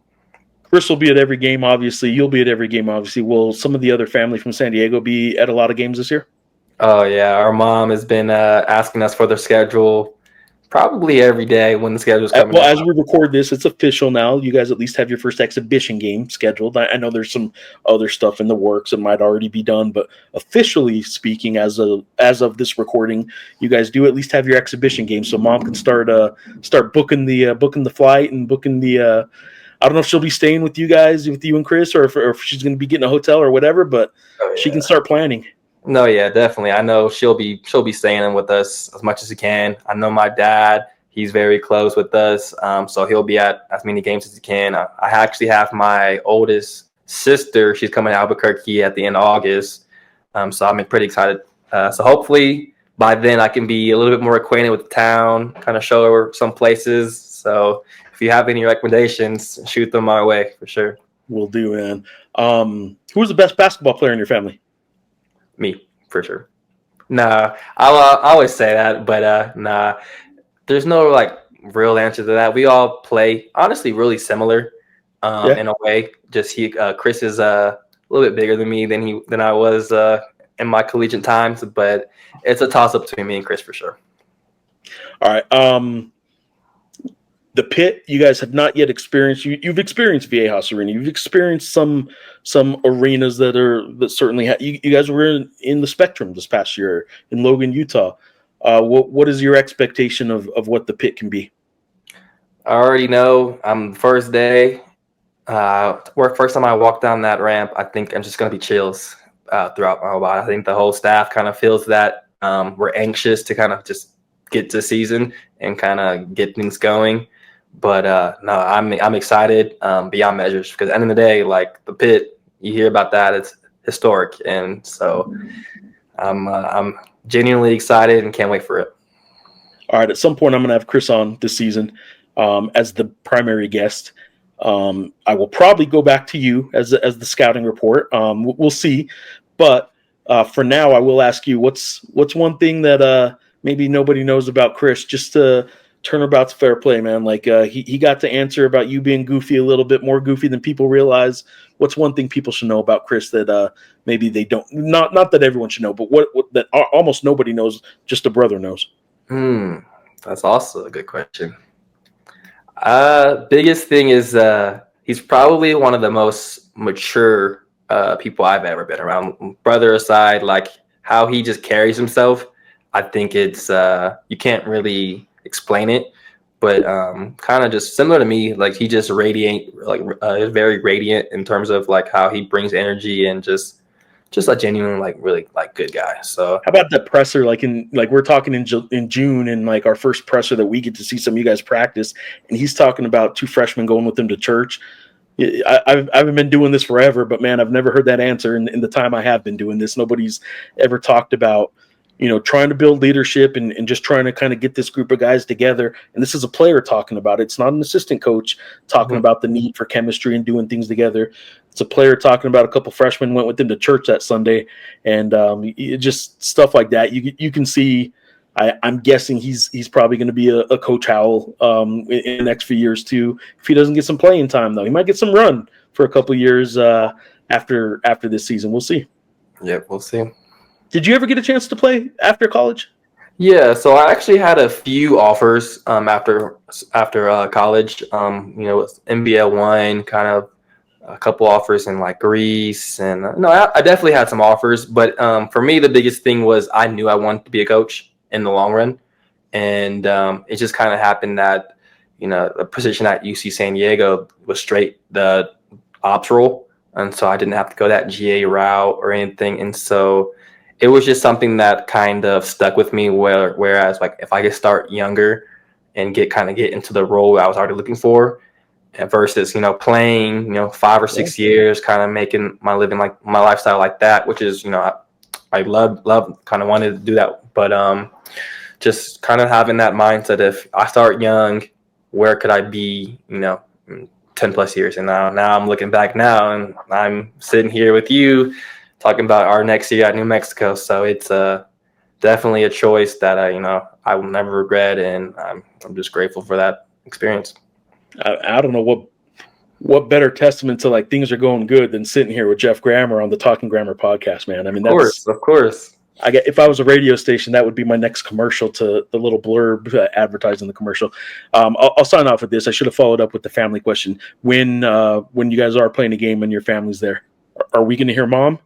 Chris will be at every game, obviously. You'll be at every game, obviously. Will some of the other family from San Diego be at a lot of games this year? Oh, yeah. Our mom has been asking us for their schedule probably every day when the schedule's coming Well, out. as we record this, it's official now. You guys at least have your first exhibition game scheduled. I know there's some other stuff in the works that might already be done, but officially speaking, as of this recording, you guys do at least have your exhibition game, so mom can start booking the flight and booking the. I don't know if she'll be staying with you guys, with you and Chris, or if she's going to be getting a hotel or whatever, but she can start planning. No, yeah, definitely. I know she'll be staying with us as much as he can. I know my dad, he's very close with us, so he'll be at as many games as he can. I actually have my oldest sister. She's coming to Albuquerque at the end of August, so I'm pretty excited. So hopefully by then I can be a little bit more acquainted with the town, kind of show her some places. So if you have any recommendations, shoot them my way for sure. Will do, man. Who's the best basketball player in your family? Me, for sure. Nah, I always say that, but nah, there's no like real answer to that. We all play honestly really similar in a way. Just Chris is a little bit bigger than me than I was in my collegiate times, but it's a toss up between me and Chris for sure. All right. The pit, you guys have not yet experienced. You've experienced Viejas Arena. You've experienced some arenas that certainly you guys were in the Spectrum this past year in Logan, Utah. What is your expectation of what the pit can be? I already know. First day, first time I walk down that ramp, I think I'm just gonna be chills throughout my body. I think the whole staff kind of feels that. We're anxious to kind of just get to season and kind of get things going. But no, I'm excited beyond measures, because at the end of the day, like the pit, you hear about that, it's historic, and so I'm genuinely excited and can't wait for it. All right, at some point I'm going to have Chris on this season as the primary guest. I will probably go back to you as the scouting report. We'll see, but for now, I will ask you what's one thing that maybe nobody knows about Chris, just to turnabout's fair play, man. Like he got to answer about you being goofy, a little bit more goofy than people realize. What's one thing people should know about Chris that maybe they don't? Not that everyone should know, but what that almost nobody knows, just a brother knows. That's also a good question. Biggest thing is he's probably one of the most mature people I've ever been around. Brother aside, like how he just carries himself, I think it's you can't really explain it, but kind of just similar to me. Like he just is very radiant in terms of like how he brings energy and just a genuine like really like good guy. So How about the presser? We're talking in June, and like our first presser that we get to see some of you guys practice, and he's talking about 2 freshmen going with him to church. I haven't been doing this forever, but man, I've never heard that answer in the time I have been doing this. Nobody's ever talked about, trying to build leadership and just trying to kind of get this group of guys together. And this is a player talking about it. It's not an assistant coach talking about the need for chemistry and doing things together. It's a player talking about a couple freshmen went with him to church that Sunday, and just stuff like that. You can see. I'm guessing he's probably going to be a Coach Howell in the next few years too. If he doesn't get some playing time, though, he might get some run for a couple of years after this season. We'll see. Yep, we'll see. Did you ever get a chance to play after college? Yeah, so I actually had a few offers after college. With NBL one, kind of a couple offers in like Greece, and I definitely had some offers. But for me, the biggest thing was I knew I wanted to be a coach in the long run, and it just kind of happened that the position at UC San Diego was straight the ops role, and so I didn't have to go that GA route or anything, and so it was just something that kind of stuck with me. Whereas like if I could start younger and get into the role I was already looking for, and versus playing 5 or 6 years, kind of making my living like my lifestyle like that, which is I love kind of wanted to do that, but just kind of having that mindset, if I start young, where could I be 10 plus years? And now I'm looking back now, and I'm sitting here with you talking about our next year at New Mexico. So it's definitely a choice that I will never regret, and I'm just grateful for that experience. I don't know what better testament to like things are going good than sitting here with Jeff Grammer on the Talking Grammar podcast, man. I mean, of course. If I was a radio station, that would be my next commercial, to the little blurb advertising the commercial. I'll sign off with this. I should have followed up with the family question. When you guys are playing a game and your family's there, are we going to hear Mom?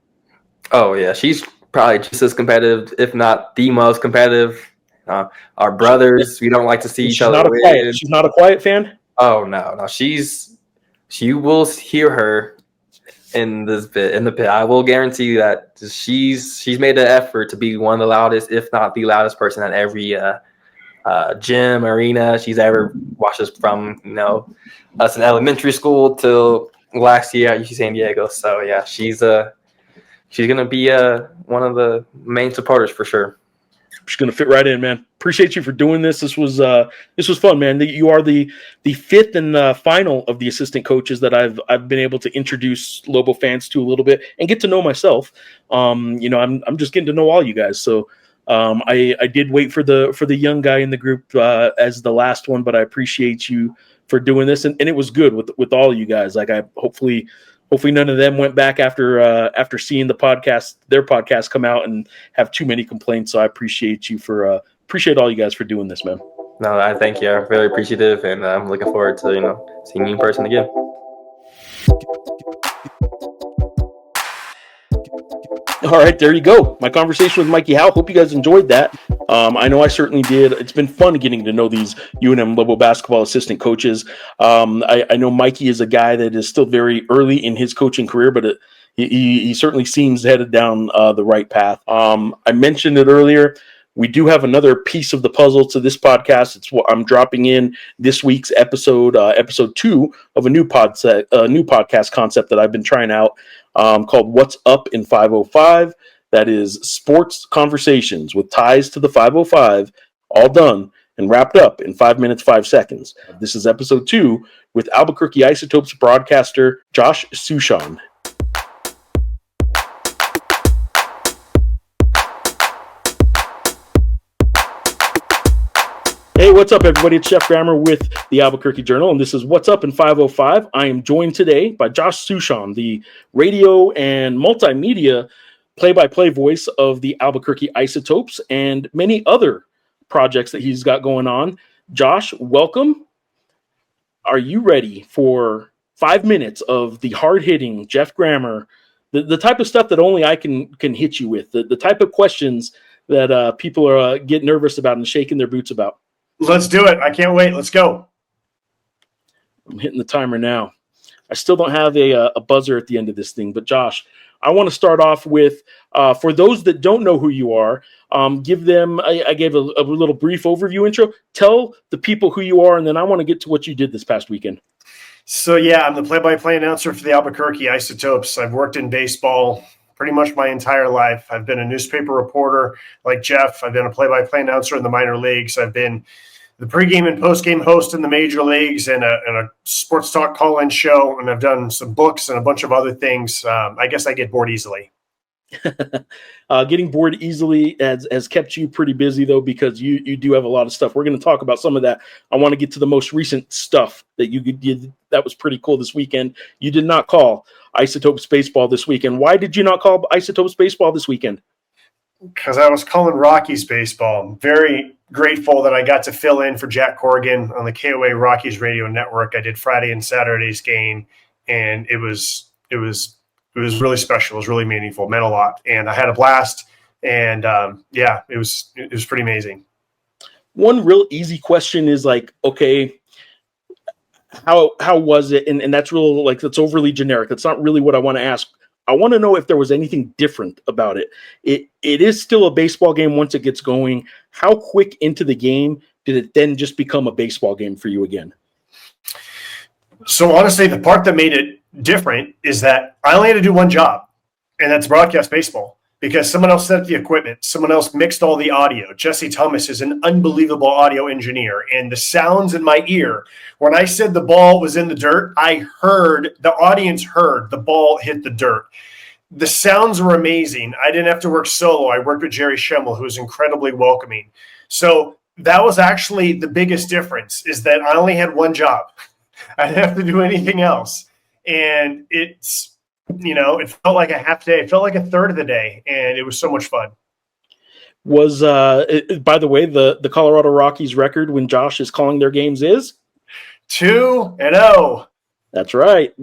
Oh yeah, she's probably just as competitive, if not the most competitive. Our brothers, we don't like to see each other win. She's not a quiet fan? Oh no, you will hear her in the pit. I will guarantee you that she's made an effort to be one of the loudest, if not the loudest person at every gym, arena she's ever watched us from, us in elementary school till last year at UC San Diego. So yeah, she's going to be one of the main supporters for sure. She's going to fit right in, man. Appreciate you for doing this. This was fun, man. You are the fifth and final of the assistant coaches that I've been able to introduce Lobo fans to a little bit and get to know myself. I'm just getting to know all you guys. So I did wait for the young guy in the group as the last one, but I appreciate you for doing this, and it was good with all you guys. Like hopefully none of them went back after seeing their podcast come out and have too many complaints. So I appreciate all you guys for doing this, man. No, I thank you. I'm very appreciative, and I'm looking forward to seeing you in person again. All right, there you go. My conversation with Mikey Howell. Hope you guys enjoyed that. I know I certainly did. It's been fun getting to know these UNM Lobo basketball assistant coaches. I know Mikey is a guy that is still very early in his coaching career, but he certainly seems headed down the right path. I mentioned it earlier. We do have another piece of the puzzle to this podcast. It's what I'm dropping in this week's episode 2 of a new podcast concept that I've been trying out called What's Up in 505. That is sports conversations with ties to the 505, all done and wrapped up in 5 minutes, 5 seconds. This is episode 2 with Albuquerque Isotopes broadcaster Josh Sushon. Hey, what's up, everybody? It's Jeff Grammer with the Albuquerque Journal, and this is What's Up in 505. I am joined today by Josh Sushon, the radio and multimedia play-by-play voice of the Albuquerque Isotopes and many other projects that he's got going on. Josh, welcome. Are you ready for 5 minutes of the hard-hitting Jeff Grammer, the type of stuff that only I can hit you with, the type of questions that people are get nervous about and shaking their boots about. Let's do it. I can't wait. Let's go. I'm hitting the timer now. I still don't have a buzzer at the end of this thing, but Josh, I want to start off with, for those that don't know who you are, give them, I gave a little brief overview intro. Tell the people who you are, and then I want to get to what you did this past weekend. So, yeah, I'm the play-by-play announcer for the Albuquerque Isotopes. I've worked in baseball pretty much my entire life. I've been a newspaper reporter like Jeff. I've been a play-by-play announcer in the minor leagues. I've been the pregame and postgame host in the major leagues and a sports talk call-in show, and I've done some books and a bunch of other things. I guess I get bored easily. Getting bored easily has kept you pretty busy, though, because you do have a lot of stuff. We're going to talk about some of that. I want to get to the most recent stuff that you did that was pretty cool this weekend. You did not call Isotopes Baseball this weekend. Why did you not call Isotopes Baseball this weekend? Because I was calling Rockies baseball. I'm very grateful that I got to fill in for Jack Corrigan on the KOA Rockies radio network. I did Friday and Saturday's game, and it was really special. It was really meaningful. It meant a lot, and I had a blast. And it was pretty amazing. One real easy question is like, okay, how was it? And that's real, like, that's overly generic. That's not really what I want to ask. I want to know if there was anything different about it. It is still a baseball game once it gets going. How quick into the game did it then just become a baseball game for you again? So honestly, the part that made it different is that I only had to do one job, and that's broadcast baseball, because someone else set up the equipment. Someone else mixed all the audio. Jesse Thomas is an unbelievable audio engineer, and the sounds in my ear, when I said the ball was in the dirt, the audience heard the ball hit the dirt. The sounds were amazing. I didn't have to work solo. I worked with Jerry Schemmel, who was incredibly welcoming. So that was actually the biggest difference, is that I only had one job. I didn't have to do anything else. And it's, it felt like a half day. It felt like a third of the day, and it was so much fun. Was, by the way, the Colorado Rockies record when Josh is calling their games is? 2-0. That's right.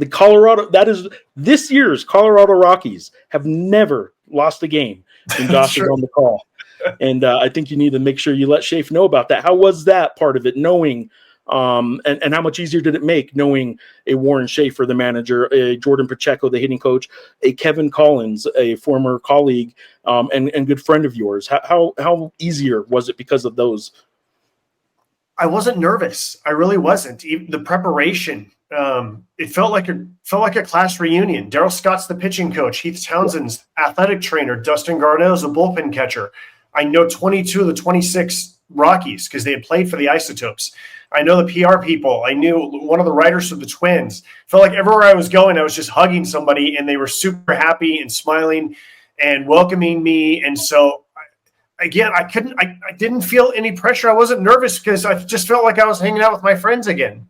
This year's Colorado Rockies have never lost a game when Josh is on the call. And I think you need to make sure you let Shafe know about that. How was that part of it, knowing and how much easier did it make knowing a Warren Schaefer, the manager, a Jordan Pacheco, the hitting coach, a Kevin Collins, a former colleague and good friend of yours? How easier was it because of those? I wasn't nervous. I really wasn't. Even the preparation, it felt like a class reunion. Daryl Scott's the pitching coach. Heath Townsend's athletic trainer. Dustin Garneau's a bullpen catcher. I know 22 of the 26 Rockies because they had played for the Isotopes. I know the PR people. I knew one of the writers for the Twins. Felt like everywhere I was going, I was just hugging somebody, and they were super happy and smiling and welcoming me. And so, again, I didn't feel any pressure. I wasn't nervous because I just felt like I was hanging out with my friends again.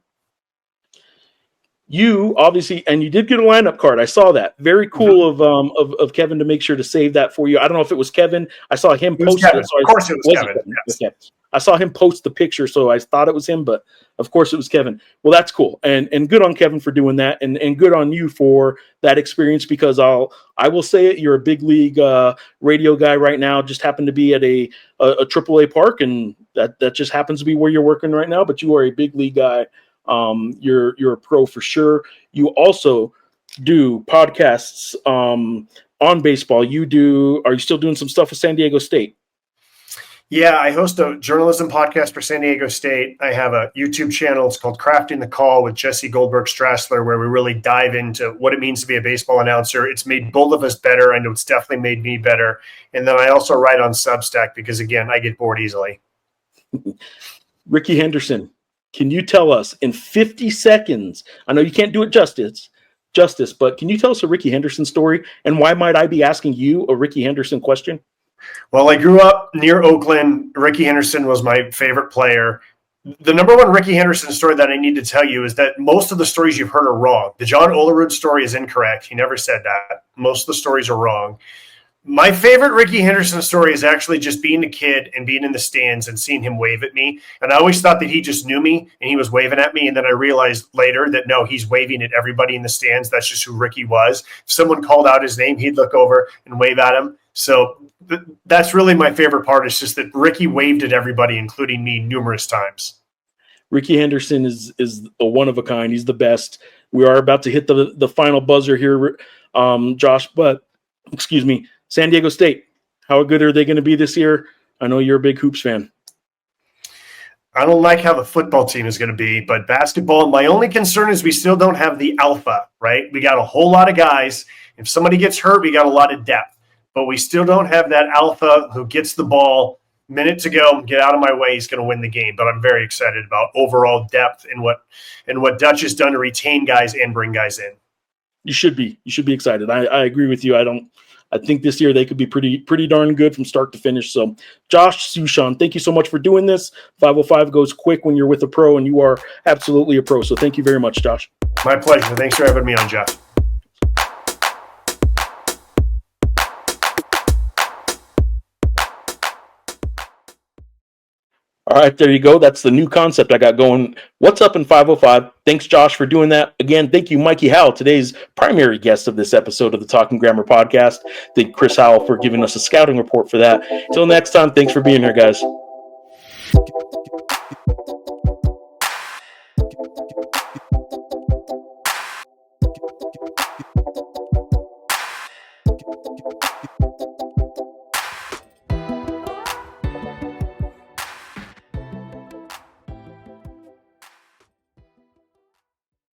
You obviously, and you did get a lineup card. I saw that. Very cool of Kevin to make sure to save that for you. I don't know if it was Kevin. I saw him post it. So of course it was Kevin. Yes. Okay. I saw him post the picture, so I thought it was him, but of course it was Kevin. Well, that's cool, and good on Kevin for doing that, and good on you for that experience, because I will say it, you're a big league radio guy right now. Just happened to be at a AAA park, and that just happens to be where you're working right now. But you are a big league guy. You're a pro for sure. You also do podcasts on baseball. Are you still doing some stuff with San Diego State? Yeah, I host a journalism podcast for San Diego State. I have a YouTube channel. It's called Crafting the Call with Jesse Goldberg-Strassler, where we really dive into what it means to be a baseball announcer. It's made both of us better. I know it's definitely made me better. And then I also write on Substack because, again, I get bored easily. Ricky Henderson, can you tell us in 50 seconds, I know you can't do it justice, but can you tell us a Ricky Henderson story? And why might I be asking you a Ricky Henderson question? Well, I grew up near Oakland. Ricky Henderson was my favorite player. The number one Ricky Henderson story that I need to tell you is that most of the stories you've heard are wrong. The John Olerud story is incorrect. He never said that. Most of the stories are wrong. My favorite Ricky Henderson story is actually just being a kid and being in the stands and seeing him wave at me. And I always thought that he just knew me and he was waving at me. And then I realized later that no, he's waving at everybody in the stands. That's just who Ricky was. If someone called out his name, he'd look over and wave at him. So that's really my favorite part. It's just that Ricky waved at everybody, including me, numerous times. Ricky Henderson is a one of a kind. He's the best. We are about to hit the final buzzer here, Josh, but excuse me, San Diego State, how good are they going to be this year? I know you're a big hoops fan. I don't like how the football team is going to be, but basketball, my only concern is we still don't have the alpha, right? We got a whole lot of guys. If somebody gets hurt, we got a lot of depth, but we still don't have that alpha who gets the ball, minute to go, get out of my way, he's going to win the game. But I'm very excited about overall depth and what Dutch has done to retain guys and bring guys in. You should be excited. I agree with you. I think this year they could be pretty darn good from start to finish. So, Josh Sushan, thank you so much for doing this. 505 goes quick when you're with a pro, and you are absolutely a pro. So thank you very much, Josh. My pleasure. Thanks for having me on, Jeff. All right, there you go. That's the new concept I got going. What's up in 505? Thanks, Josh, for doing that. Again, thank you, Mikey Howell, today's primary guest of this episode of the Talking Grammar podcast. Thank Chris Howell for giving us a scouting report for that. Until next time, thanks for being here, guys.